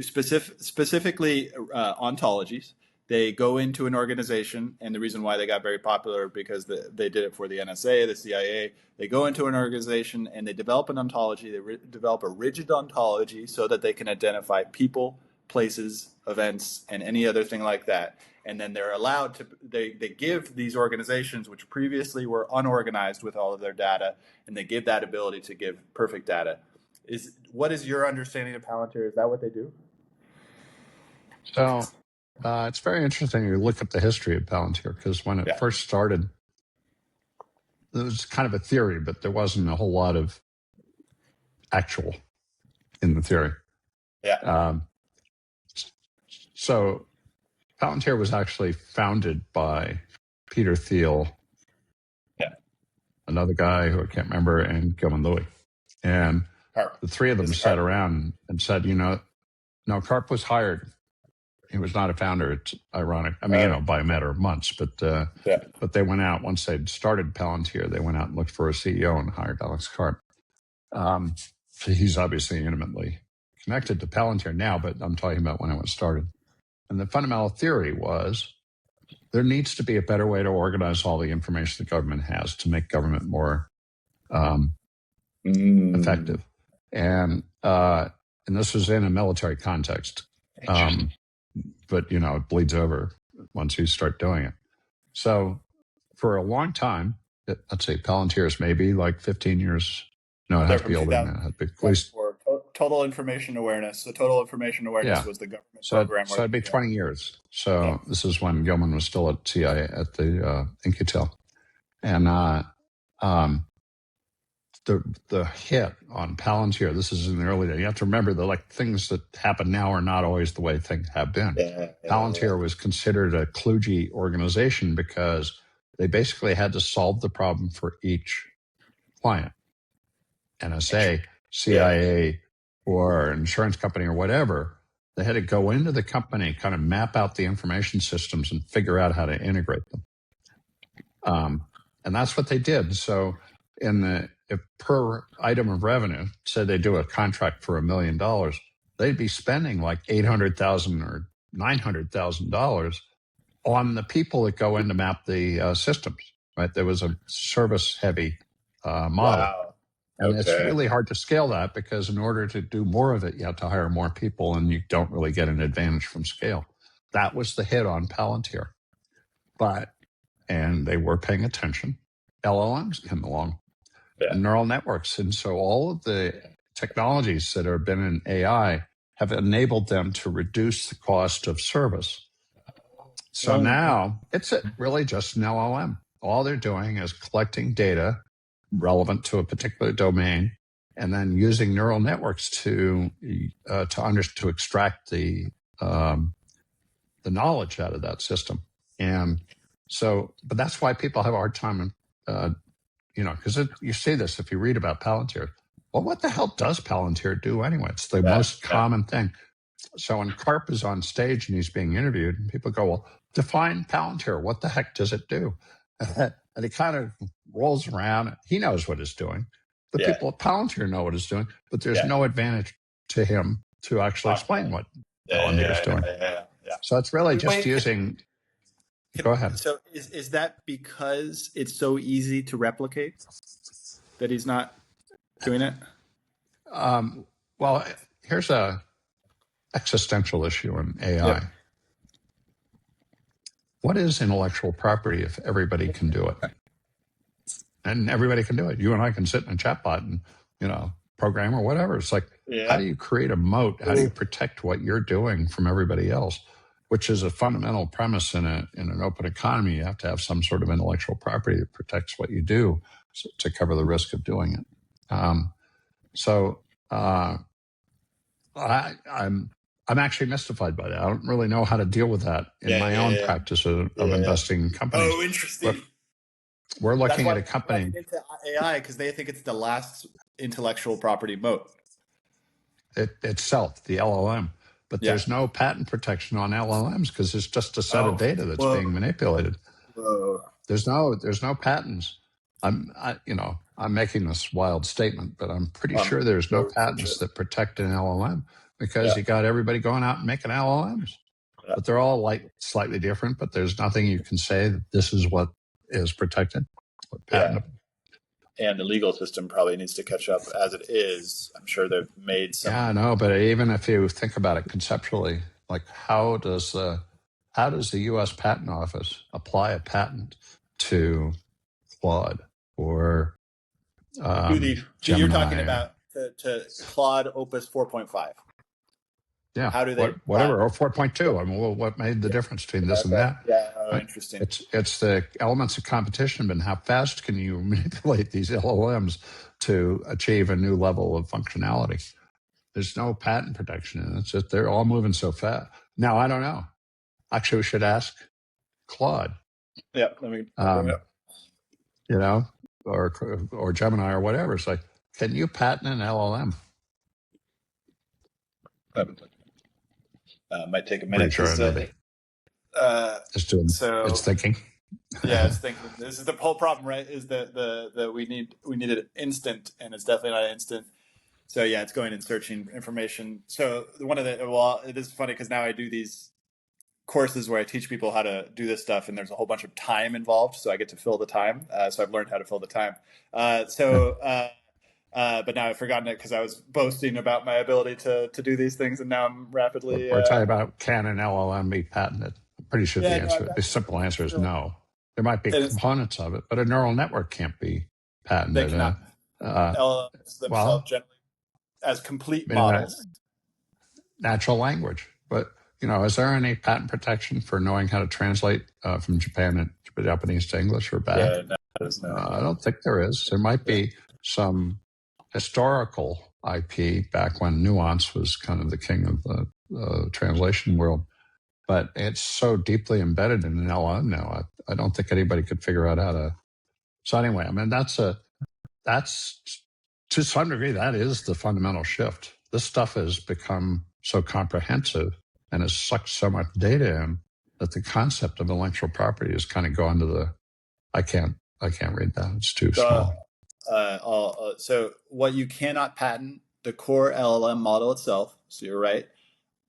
specifically ontologies. They go into an organization, and the reason why they got very popular because they did it for the NSA, the CIA. They go into an organization and they develop an ontology. They develop a rigid ontology so that they can identify people, places, events, and any other thing like that. And then they're allowed to, they give these organizations, which previously were unorganized with all of their data, and they give that ability to give perfect data. What is your understanding of Palantir? Is that what they do?
So it's very interesting to look at the history of Palantir, because when it first started, it was kind of a theory, but there wasn't a whole lot of actual in the theory. So Palantir was actually founded by Peter Thiel, another guy who I can't remember, and Gilman Louis. And the three of them sat around and said, no, Karp was hired. He was not a founder. It's ironic. I mean, by a matter of months, but they went out, once they'd started Palantir, they went out and looked for a CEO and hired Alex Karp. So he's obviously intimately connected to Palantir now, but I'm talking about when it was started. And the fundamental theory was there needs to be a better way to organize all the information the government has to make government more effective. And this was in a military context. But, it bleeds over once you start doing it. So for a long time, let's say Palantir is maybe like 15 years. No, it has to be older than that. It has to be at least...
Total information awareness. So total information awareness was the government program. So
it'd be 20 years. So this is when Gilman was still at CIA, at the Incutel. And the hit on Palantir, this is in the early days. You have to remember that things that happen now are not always the way things have been. Palantir was considered a kludgy organization because they basically had to solve the problem for each client. NSA, CIA, or an insurance company or whatever, they had to go into the company, kind of map out the information systems and figure out how to integrate them. And that's what they did. So if per item of revenue, say they do a contract for $1 million, they'd be spending like $800,000 or $900,000 on the people that go in to map the systems, right? There was a service-heavy model.
Wow.
And it's
Okay.
really hard to scale that because in order to do more of it, you have to hire more people and you don't really get an advantage from scale. That was the hit on Palantir. And they were paying attention. LLMs came along, and neural networks. And so all of the technologies that have been in AI have enabled them to reduce the cost of service. So now it's really just an LLM. All they're doing is collecting data relevant to a particular domain, and then using neural networks to extract the knowledge out of that system. And so, but that's why people have a hard time, because you see this if you read about Palantir. Well, what the hell does Palantir do anyway? It's the most common thing. So when Karp is on stage and he's being interviewed, and people go, well, define Palantir. What the heck does it do? And he kind of rolls around. He knows what it's doing. The people at Palantir know what it's doing, but there's no advantage to him to actually explain what Palantir is doing. So it's really just using... Go ahead.
So is that because it's so easy to replicate that he's not doing it?
Well, here's a existential issue in AI.
Yep.
What is intellectual property if everybody can do it? And everybody can do it. You and I can sit in a chatbot and, program or whatever. It's like, how do you create a moat? How do you protect what you're doing from everybody else? Which is a fundamental premise in an open economy. You have to have some sort of intellectual property that protects what you do to cover the risk of doing it. I'm actually mystified by that. I don't really know how to deal with that in my own practice of investing in companies.
Oh, interesting.
But we're looking at a company
into AI because they think it's the last intellectual property moat.
Itself, the LLM. But there's no patent protection on LLMs because it's just a set of data that's being manipulated. There's no patents. I'm making this wild statement, but I'm pretty sure there's no patents that protect an LLM because you got everybody going out and making LLMs. But they're all like slightly different, but there's nothing you can say that this is what is protected, what patentable.
And the legal system probably needs to catch up as it is. I'm sure they've made some.
Yeah, I know, but even if you think about it conceptually, like how does the U.S. Patent Office apply a patent to Claude or
you're talking about to Claude Opus 4.5?
Yeah.
How do they
whatever or 4.2? I mean, what made the difference between this and that?
Yeah. Oh, interesting.
It's the elements of competition, but how fast can you manipulate these LLMs to achieve a new level of functionality? There's no patent protection, and it's just they're all moving so fast. Now I don't know. Actually, we should ask Claude.
Yeah. Let me.
Or Gemini or whatever. It's like, can you patent an LLM?
Might take a minute.
Sure it's thinking.
Yeah, it's thinking. This is the whole problem, right? Is that we need it instant, and it's definitely not instant. So yeah, it's going and searching information. So it is funny because now I do these courses where I teach people how to do this stuff, and there's a whole bunch of time involved. So I get to fill the time. So I've learned how to fill the time. But now I've forgotten it because I was boasting about my ability to do these things, and now I'm rapidly.
We're talking about can an LLM be patented? I'm pretty sure the simple answer is no. There might be components of it, but a neural network can't be patented.
They cannot. LLMs themselves generally as complete models.
Natural language, but is there any patent protection for knowing how to translate from Japanese to English or back?
Yeah, no.
I don't think there is. There might be some historical IP back when nuance was kind of the king of the translation world, but it's so deeply embedded in an LLM now. I don't think anybody could figure out how to. So anyway, I mean that's to some degree that is the fundamental shift. This stuff has become so comprehensive and has sucked so much data in that the concept of intellectual property has kind of gone to the. I can't read that. It's too small.
So what you cannot patent, the core LLM model itself. So you're right.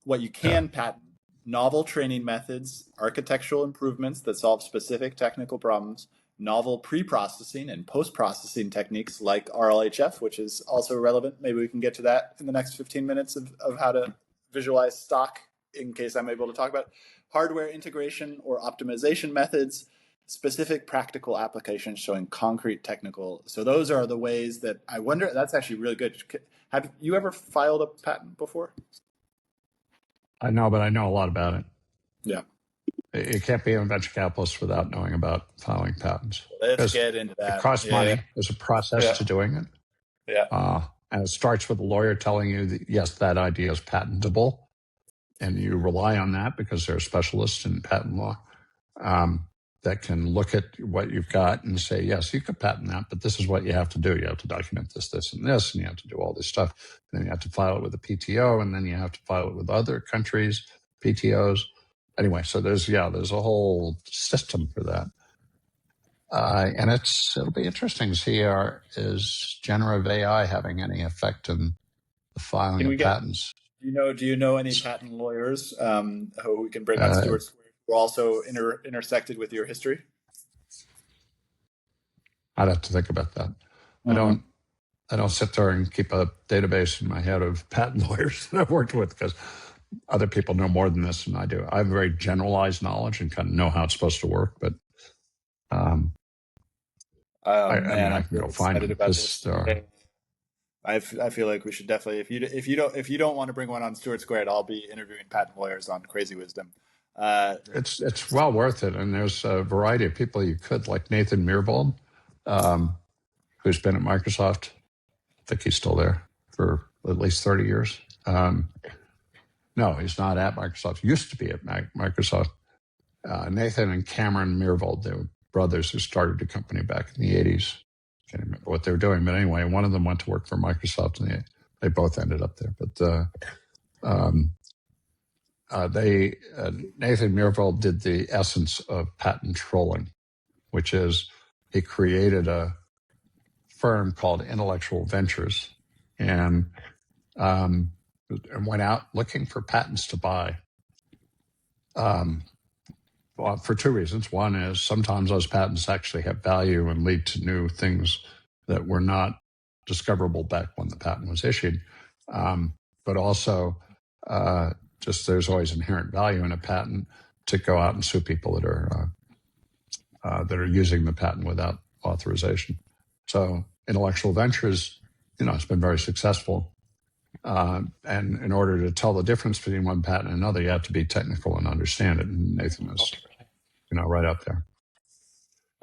What you can patent, novel training methods, architectural improvements that solve specific technical problems, novel pre-processing and post-processing techniques like RLHF, which is also relevant. Maybe we can get to that in the next 15 minutes of how to visualize stock in case I'm able to talk about hardware integration or optimization methods, specific practical applications showing concrete technical. So those are the ways that I wonder, that's actually really good. Have you ever filed a patent before?
I know, but I know a lot about it.
Yeah.
You can't be a venture capitalist without knowing about filing patents.
Let's get into that.
It costs money. There's a process to doing it.
Yeah.
And it starts with a lawyer telling you that, yes, that idea is patentable. And you rely on that because there are specialists in patent law that can look at what you've got and say, yes, you could patent that, but this is what you have to do. You have to document this, this, and this, and you have to do all this stuff. And then you have to file it with the PTO, and then you have to file it with other countries, PTOs. Anyway, so there's a whole system for that. And it'll be interesting to see is generative AI having any effect in the filing of patents?
Do you know any patent lawyers who we can bring on Stewart Square who also intersected with your history?
I'd have to think about that. Mm-hmm. I don't sit there and keep a database in my head of patent lawyers that I've worked with because other people know more than this than I do. I have very generalized knowledge and kind of know how it's supposed to work, but I can go find it.
I feel like we should definitely, if you don't want to bring one on Stewart Squared, I'll be interviewing patent lawyers on Crazy Wisdom.
It's well worth it, and there's a variety of people you could, like Nathan Myhrvold, who's been at Microsoft. I think he's still there for at least 30 years. No, he's not at Microsoft. He used to be at Microsoft. Nathan and Cameron Myhrvold, they were brothers who started the company back in the 80s. Can't remember what they were doing, but anyway, one of them went to work for Microsoft, and they both ended up there. But Nathan Myhrvold did the essence of patent trolling, which is he created a firm called Intellectual Ventures and went out looking for patents to buy. Well, for two reasons. One is sometimes those patents actually have value and lead to new things that were not discoverable back when the patent was issued. But also, just there's always inherent value in a patent to go out and sue people that are using the patent without authorization. So Intellectual Ventures, it's been very successful. And in order to tell the difference between one patent and another, you have to be technical and understand it. And Nathan is, right up there.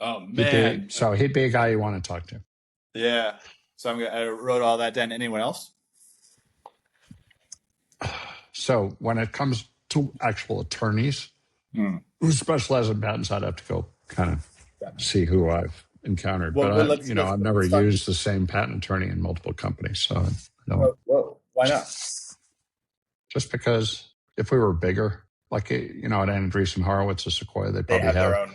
Oh, man.
He'd be a guy you want to talk to.
Yeah. So I wrote all that down. Anyone else?
So when it comes to actual attorneys who specialize in patents, I'd have to go kind of see who I've encountered. Well, but I've never used the same patent attorney in multiple companies. So I don't.
Whoa. Why not?
Just because if we were bigger, like, at Andreessen Horowitz or Sequoia, they probably have
their own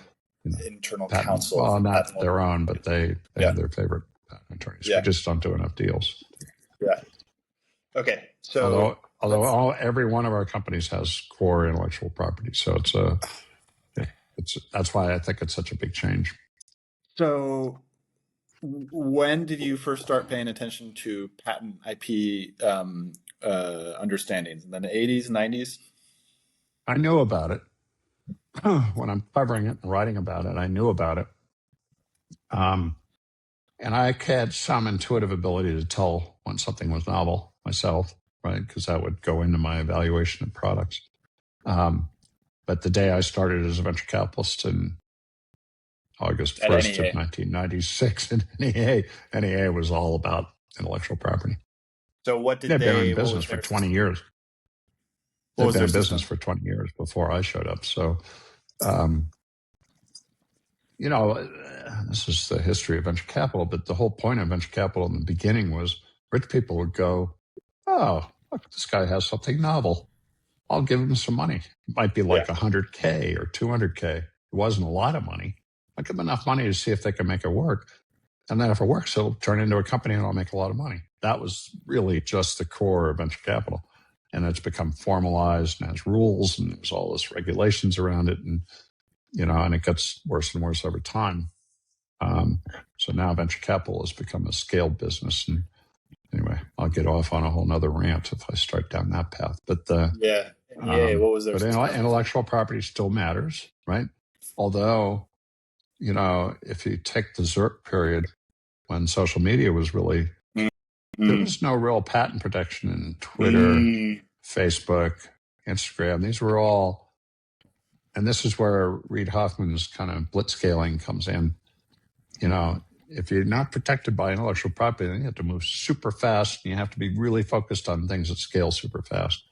internal counsel.
Well, not their own, but they have their favorite patent attorneys. Yeah. We just don't do enough deals.
Yeah. Okay. So
although every one of our companies has core intellectual property, so that's why I think it's such a big change.
So when did you first start paying attention to patent IP understandings? In the 80s, 90s?
I knew about it. When I'm covering it and writing about it, I knew about it. And I had some intuitive ability to tell when something was novel myself, right? Because that would go into my evaluation of products. But the day I started as a venture capitalist in August 1st of 1996 in NEA was all about intellectual property.
So what did
they've been in business for 20 years. They've been in business for 20 years before I showed up. So, this is the history of venture capital, but the whole point of venture capital in the beginning was rich people would go, oh, look, this guy has something novel. I'll give him some money. It might be like $100K or $200K. It wasn't a lot of money. I'll give them enough money to see if they can make it work. And then if it works, it'll turn into a company and I'll make a lot of money. That was really just the core of venture capital. And it's become formalized and has rules and there's all this regulations around it. And, and it gets worse and worse over time. So now venture capital has become a scaled business. And anyway, I'll get off on a whole nother rant if I start down that path. But
what was their
intellectual property still matters, right? Although, if you take the ZERP period when social media was really, there was no real patent protection in Twitter, Facebook, Instagram. These were all, and this is where Reid Hoffman's kind of blitzscaling comes in. If you're not protected by intellectual property, then you have to move super fast, and you have to be really focused on things that scale super fast,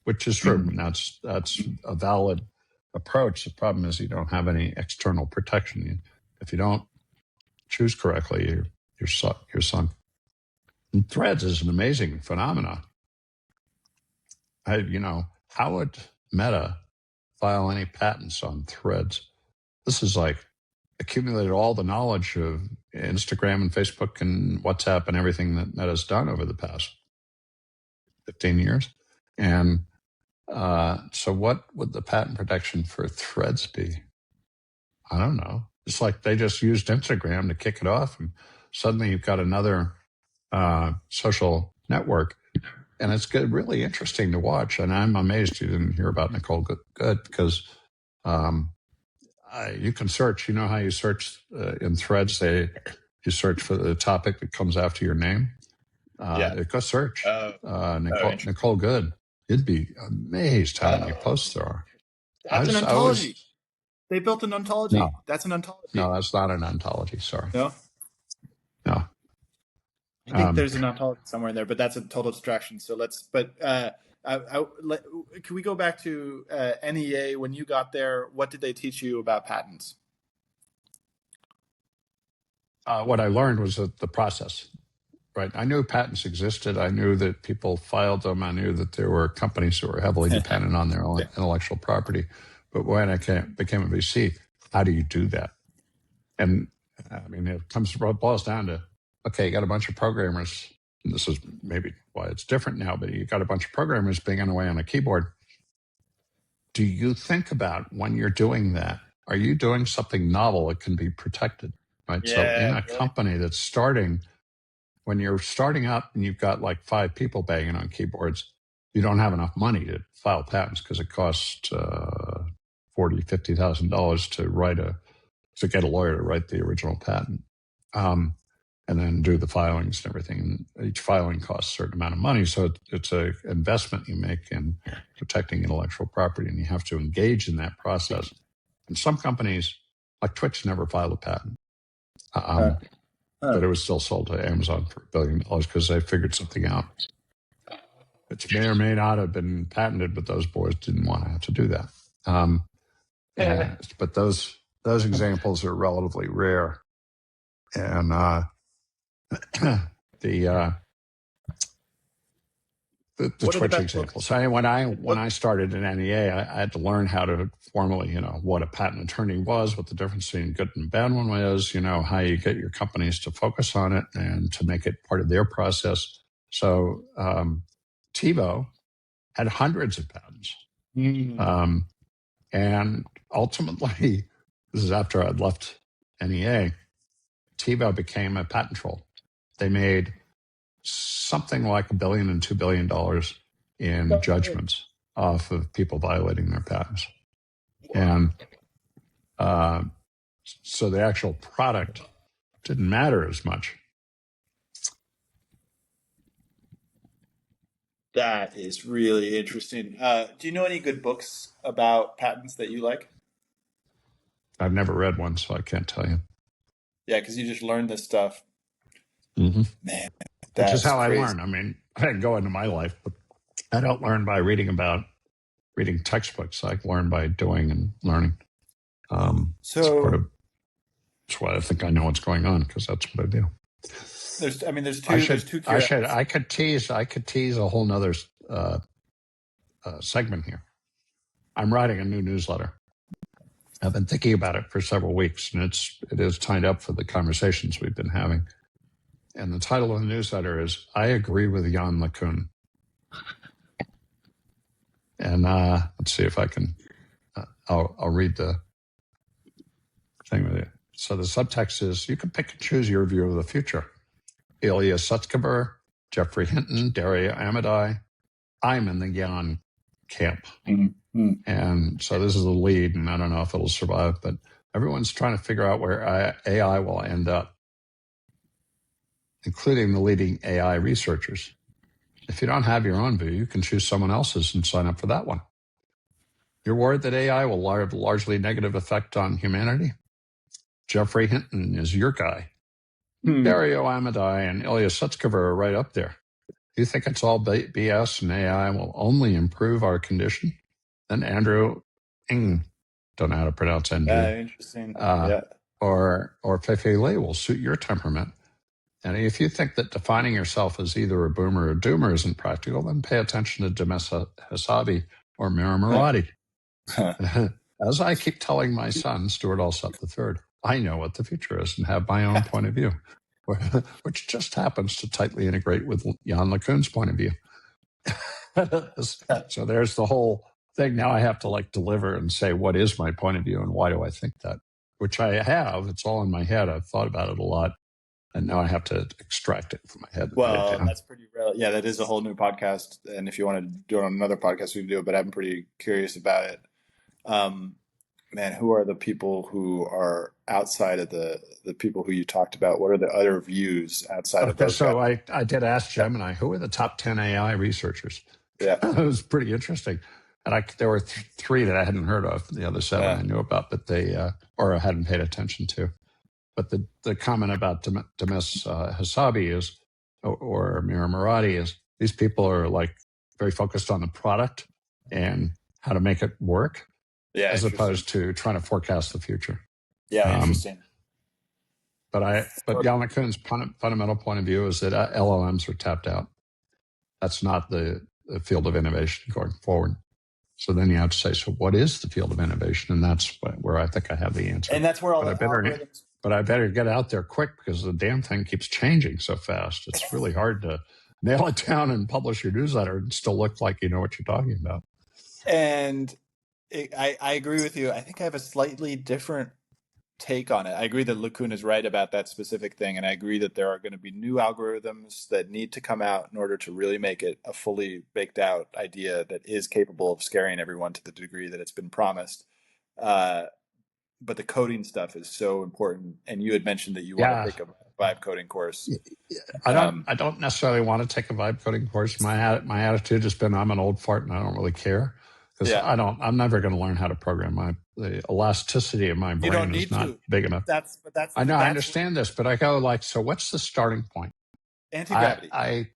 which is true. And that's a valid approach. The problem is you don't have any external protection. If you don't choose correctly, you're sunk. And Threads is an amazing phenomenon. How would Meta file any patents on Threads? This is like accumulated all the knowledge of Instagram and Facebook and WhatsApp and everything that Meta's done over the past 15 years. And so what would the patent protection for Threads be? I don't know. It's like they just used Instagram to kick it off, and suddenly you've got another social network. And it's really interesting to watch. And I'm amazed you didn't hear about Nicole Good, because you can search. You know how you search in Threads? You search for the topic that comes after your name. Go search Nicole Good. You'd be amazed how many posts there are.
That's an ontology. They built an ontology.
No,
that's an ontology.
No, that's not an ontology. Sorry.
No. I think there's an ontology somewhere in there, but that's a total distraction. So let's. But can we go back to NEA? When you got there, what did they teach you about patents?
What I learned was that the process. Right. I knew patents existed. I knew that people filed them. I knew that there were companies that were heavily dependent on their own intellectual property. But when I became a VC, how do you do that? And it boils down to, okay, you got a bunch of programmers. And this is maybe why it's different now, but you got a bunch of programmers banging away on a keyboard. Do you think about when you're doing that, are you doing something novel that can be protected? Right.
Yeah,
so in a company that's starting, when you're starting out and you've got like 5 people banging on keyboards, you don't have enough money to file patents because it costs $50,000 to get a lawyer to write the original patent, and then do the filings and everything. And each filing costs a certain amount of money, so it's an investment you make in protecting intellectual property, and you have to engage in that process. And some companies, like Twitch, never filed a patent. But it was still sold to Amazon for $1 billion because they figured something out. It may or may not have been patented, but those boys didn't want to have to do that. But those examples are relatively rare. And the Twitch examples. When I started in NEA, I had to learn how to formally, what a patent attorney was, what the difference between good and bad one was, how you get your companies to focus on it and to make it part of their process. So TiVo had hundreds of patents. And ultimately, this is after I'd left NEA, TiVo became a patent troll. They made something like $1 billion and $2 billion in judgments off of people violating their patents. And so the actual product didn't matter as much.
That is really interesting. Do you know any good books about patents that you like?
I've never read one, so I can't tell you.
Yeah, because you just learned this stuff.
Mm-hmm.
Man,
which is how crazy. I learn. I didn't go into my life, but I don't learn by reading textbooks. I learn by doing and learning. That's why I think I know what's going on, because that's what I do.
There's two.
I could tease a whole nother segment here. I'm writing a new newsletter. I've been thinking about it for several weeks, and it is tied up for the conversations we've been having. And the title of the newsletter is "I Agree with Jan LeCun." And let's see if I can. I'll read the thing with it. So the subtext is you can pick and choose your view of the future. Ilya Sutskever, Jeffrey Hinton, Dario Amodei. I'm in the Yan camp.
Mm-hmm.
And so this is the lead, and I don't know if it'll survive, but everyone's trying to figure out where AI will end up, including the leading AI researchers. If you don't have your own view, you can choose someone else's and sign up for that one. You're worried that AI will have a largely negative effect on humanity? Jeffrey Hinton is your guy. Dario Amodei and Ilya Sutskever are right up there. You think it's all BS and AI will only improve our condition? Then Andrew Ng, don't know how to pronounce NG.
Interesting. Yeah.
Or Feifei Li will suit your temperament. And if you think that defining yourself as either a boomer or a doomer isn't practical, then pay attention to Demis Hassabis or Mira Murati. As I keep telling my son, Stuart Alsop III, I know what the future is and have my own point of view, which just happens to tightly integrate with Jan LeCun's point of view. So there's the whole thing. Now I have to deliver and say, what is my point of view and why do I think that? Which I have. It's all in my head. I've thought about it a lot. And now I have to extract it from my head.
Well, that's pretty relevant. Yeah, that is a whole new podcast. And if you want to do it on another podcast, we can do it. But I'm pretty curious about it. Man, who are the people who are outside of the people who you talked about? What are the other views outside of those?
So I did ask Gemini, who are the top 10 AI researchers?
Yeah.
It was pretty interesting. And there were three that I hadn't heard of. The other seven I knew about, but or I hadn't paid attention to. But the comment about Demis Hassabis is, or Mira Murati is, these people are very focused on the product and how to make it work, as opposed to trying to forecast the future.
Yeah, interesting.
But Jan LeCun's fundamental point of view is that LLMs are tapped out. That's not the field of innovation going forward. So then you have to say, so what is the field of innovation? And that's where I think I have the answer.
And that's where all the algorithms...
But I better get out there quick because the damn thing keeps changing so fast. It's really hard to nail it down and publish your newsletter and still look like you know what you're talking about.
And I agree with you. I think I have a slightly different take on it. I agree that LeCun is right about that specific thing. And I agree that there are going to be new algorithms that need to come out in order to really make it a fully baked out idea that is capable of scaring everyone to the degree that it's been promised. But the coding stuff is so important. And you had mentioned that you want to take a vibe coding course.
I don't necessarily want to take a vibe coding course. My attitude has been I'm an old fart and I don't really care. Because I'm never going to learn how to program. The elasticity of my brain is not big enough. I understand this, but I go so what's the starting point?
Anti-gravity.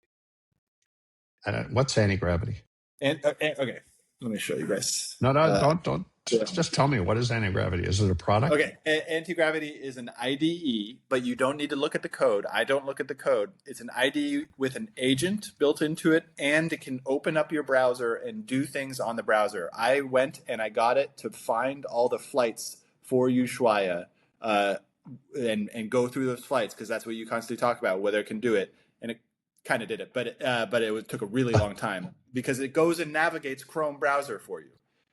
What's anti-gravity?
Okay, let me show you guys.
No, don't. Just tell me, what is anti-gravity? Is it a product?
Okay, anti-gravity is an IDE, but you don't need to look at the code. I don't look at the code. It's an IDE with an agent built into it, and it can open up your browser and do things on the browser. I went and I got it to find all the flights for Ushuaia and go through those flights, because that's what you constantly talk about, whether it can do it. And it kind of did it, but it took a really long time because it goes and navigates Chrome browser for you.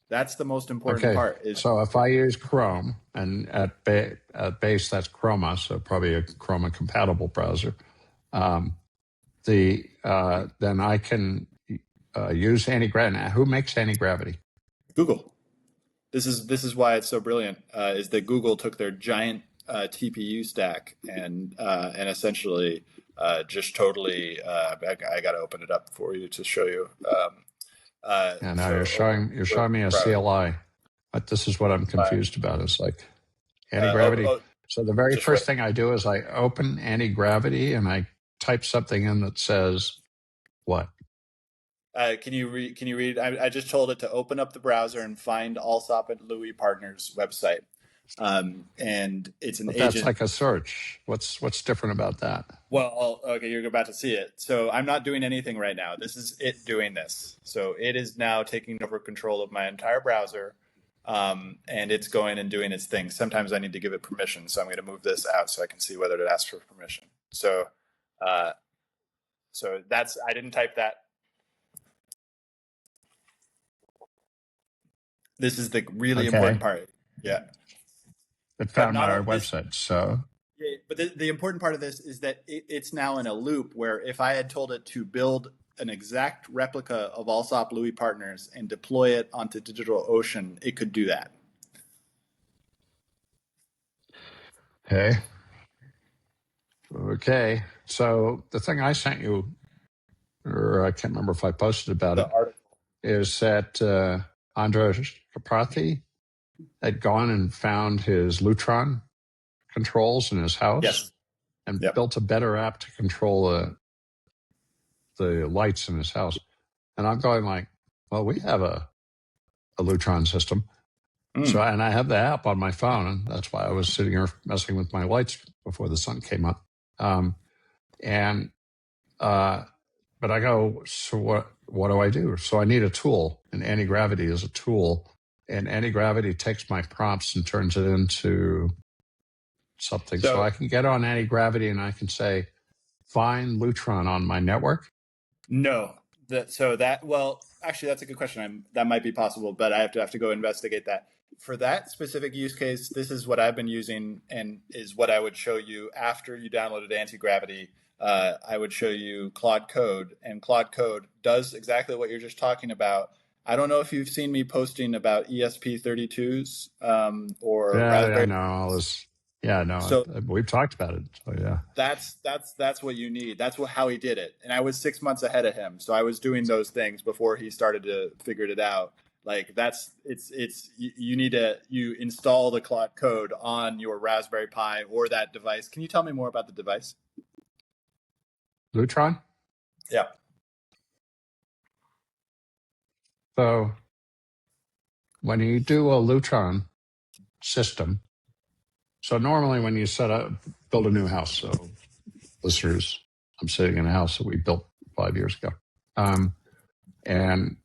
That's the most important part.
So if I use Chrome, and at base that's Chroma, so probably a Chroma compatible browser, then I can use anti-gravity. Who makes anti-gravity?
Google. This is why it's so brilliant. Is that Google took their giant TPU stack and essentially just totally. I got to open it up for you to show you.
And now you're showing me a CLI. But this is what I'm confused about. It's anti-gravity. So the very first thing I do is I open anti-gravity and I type something in that says what?
Can you read? I just told it to open up the browser and find Alsop and Louis Partners website. And it's an agent.
That's like a search. What's different about that?
Well, okay, you're about to see it. So I'm not doing anything right now. This is it doing this. So it is now taking over control of my entire browser, and it's going and doing its thing. Sometimes I need to give it permission, so I'm going to move this out so I can see whether it asks for permission. So that's, I didn't type that. This is the really important part. Yeah.
it
But
found
not
my
only this,
website. So
yeah, but the important part of this is that it's now in a loop where if I had told it to build an exact replica of Allsop Louis Partners and deploy it onto DigitalOcean, it could do that.
okay, okay. So the thing I sent you, or I can't remember if I posted about
The
it,
article.
is that Andres Kaprathi had gone and found his Lutron controls in his house
Yes.
and
Yep.
built a better app to control the lights in his house. And I'm going like, well, we have a Lutron system. So,
Mm.
and I have the app on my phone, and that's why I was sitting here messing with my lights before the sun came up. And but I go, so what do I do? So I need a tool, and anti-gravity is a tool, and anti-gravity takes my prompts and turns it into something. So I
So
can get on anti-gravity and I can say, find Lutron on my network.
no, well, actually, that's a good question. That might be possible, but I have to go investigate that. For that specific use case, this is what I've been using, and is what I would show you after you downloaded Anti-Gravity. I would show you Claude Code, and Claude Code does exactly what you're just talking about. I don't know if you've seen me posting about ESP32s or
Yeah, I
Raspberry
know all
Pis.
this. Yeah, no,
So
we've talked about it. So yeah.
that's what you need. That's how he did it. And I was 6 months ahead of him, so I was doing those things before he started to figure it out. Like you need to install the Claude Code on your Raspberry Pi or that device. Can you tell me more about the device?
Lutron.
Yeah.
So when you do a Lutron system, so normally when you build a new house, so listeners, I'm sitting in a house that we built 5 years ago. And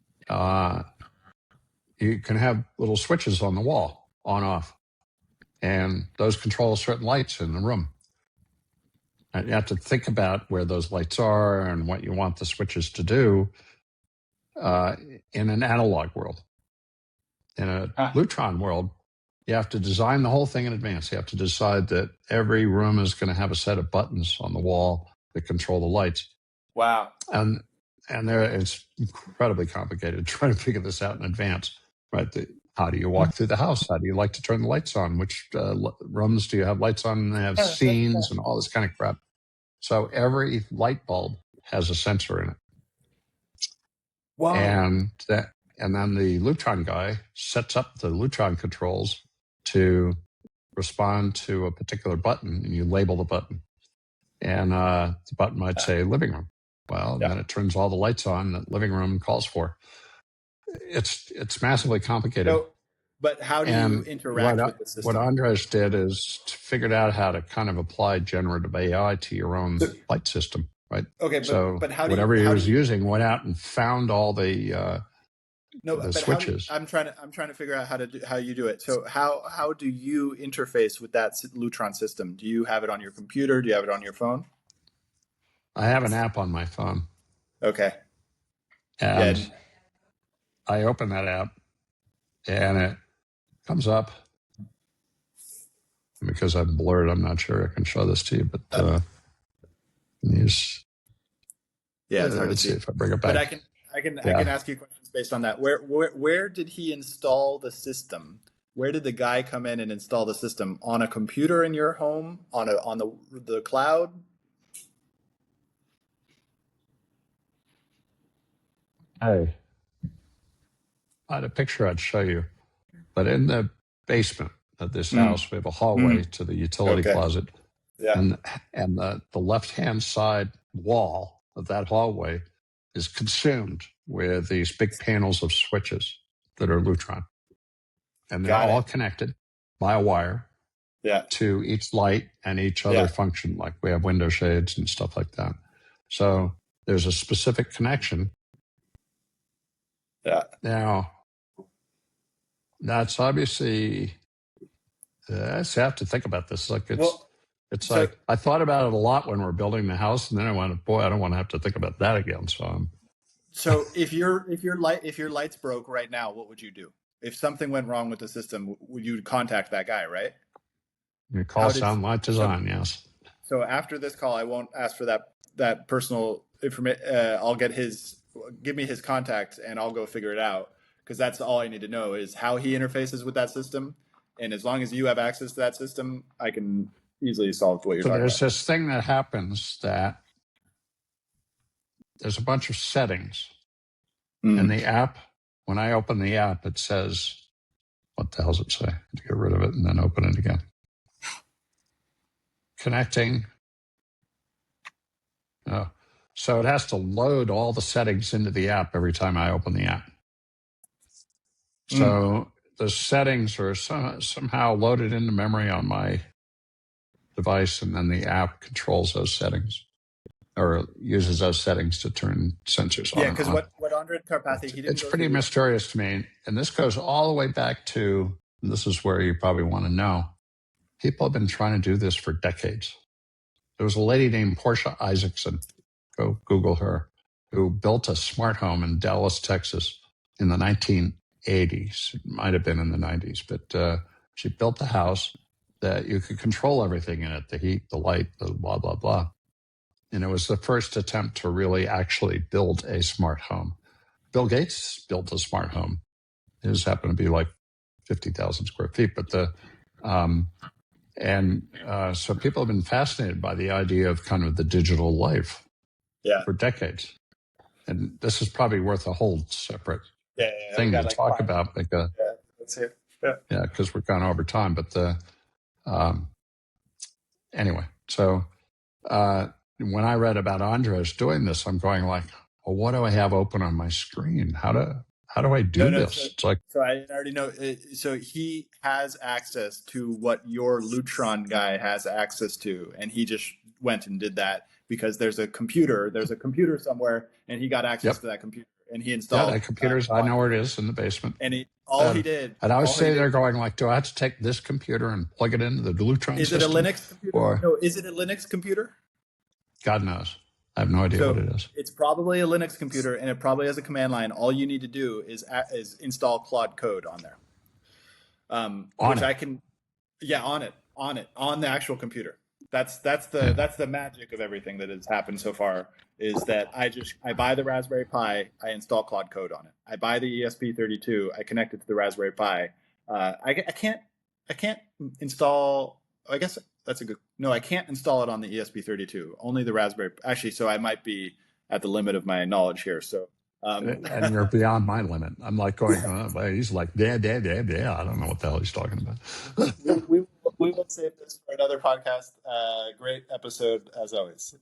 you can have little switches on the wall, on, off, and those control certain lights in the room. And you have to think about where those lights are and what you want the switches to do in an analog world. In a Lutron world, you have to design the whole thing in advance. You have to decide that every room is going to have a set of buttons on the wall that control the lights.
Wow.
And it's incredibly complicated trying to figure this out in advance, right? How do you walk through the house? How do you like to turn the lights on? Which rooms do you have lights on? And they have scenes and all this kind of crap. So every light bulb has a sensor in it.
Wow.
And then the Lutron guy sets up the Lutron controls to respond to a particular button, and you label the button. And the button might say living room. Well, then it turns all the lights on that living room calls for. It's massively complicated.
So, but how do you interact with the
What
system?
Andres did is figured out how to kind of apply generative AI to your own light system, right?
Okay,
So
but how do
whatever he
you
was using went out and found all the
but
switches.
I'm trying to figure out how you do it. So how do you interface with that Lutron system? Do you have it on your computer? Do you have it on your phone?
I have an app on my phone.
Okay.
And
yeah.
I open that app and it comes up. Because I'm blurred, I'm not sure I can show this to you, but these.
Yeah, it's hard to see.
If I bring it back.
But I can ask you questions based on that. Where did he install the system? Where did the guy come in and install the system? On a computer in your home? On the cloud?
Hey, I had a picture I'd show you, but in the basement of this house, we have a hallway to the utility closet.
Yeah.
And the left-hand side wall of that hallway is consumed with these big panels of switches that are Lutron. And they're all connected by a wire to each light and each other function. Like we have window shades and stuff like that. So there's a specific connection.
Yeah.
Now, that's obviously, I have to think about this. Like like I thought about it a lot when we're building the house, and then I went, boy, I don't want to have to think about that again.
So if your lights broke right now, what would you do? If something went wrong with the system, would you contact that guy, right?
Your call sound like design, yes.
So after this call, I won't ask for that personal information. I'll give me his contact, and I'll go figure it out, because that's all I need to know is how he interfaces with that system. And as long as you have access to that system, I can easily solve what you're talking about.
There's this thing that happens that there's a bunch of settings in the app. When I open the app, it says, what the hell does it say? To get rid of it and then open it again. Connecting. Oh. So it has to load all the settings into the app every time I open the app. So the settings are somehow loaded into memory on my device, and then the app controls those settings or uses those settings to turn sensors on.
Yeah, because what Andre Karpathy,
it's pretty mysterious to me. And this goes all the way back to, and this is where you probably want to know, people have been trying to do this for decades. There was a lady named Portia Isaacson, go Google her, who built a smart home in Dallas, Texas in the 1980s. It might have been in the 90s, but she built a house that you could control everything in it, the heat, the light, the blah, blah, blah. And it was the first attempt to really actually build a smart home. Bill Gates built a smart home. His happened to be like 50,000 square feet, but so people have been fascinated by the idea of kind of the digital life for decades. And this is probably worth a whole separate thing to talk about.
Let's see it.
Yeah, because we're kind of over time. But anyway, so when I read about Andres doing this, I'm going like, well, what do I have open on my screen? How do I do this?
So I already know. So he has access to what your Lutron guy has access to, and he just went and did that because there's a computer somewhere, and he got access to that computer, and he installed.
Yeah, that computer's. I know where it is in the basement.
And he did.
And I was sitting there going like, do I have to take this computer and plug it into the Lutron system?
Is it a Linux computer? No, is it a Linux computer?
God knows. I have no idea what it is.
It's probably a Linux computer, and it probably has a command line. All you need to do is install Claude Code on there. On the actual computer. That's the magic of everything that has happened so far, is that I buy the Raspberry Pi, I install Claude Code on it. I buy the ESP32, I connect it to the Raspberry Pi. I can't install. I guess that's a good. No, I can't install it on the ESP32. Only the Raspberry. Actually, so I might be at the limit of my knowledge here. So.
And you're beyond my limit. I'm like going, he's like, yeah. I don't know what the hell he's talking about.
we will save this for another podcast. Great episode as always.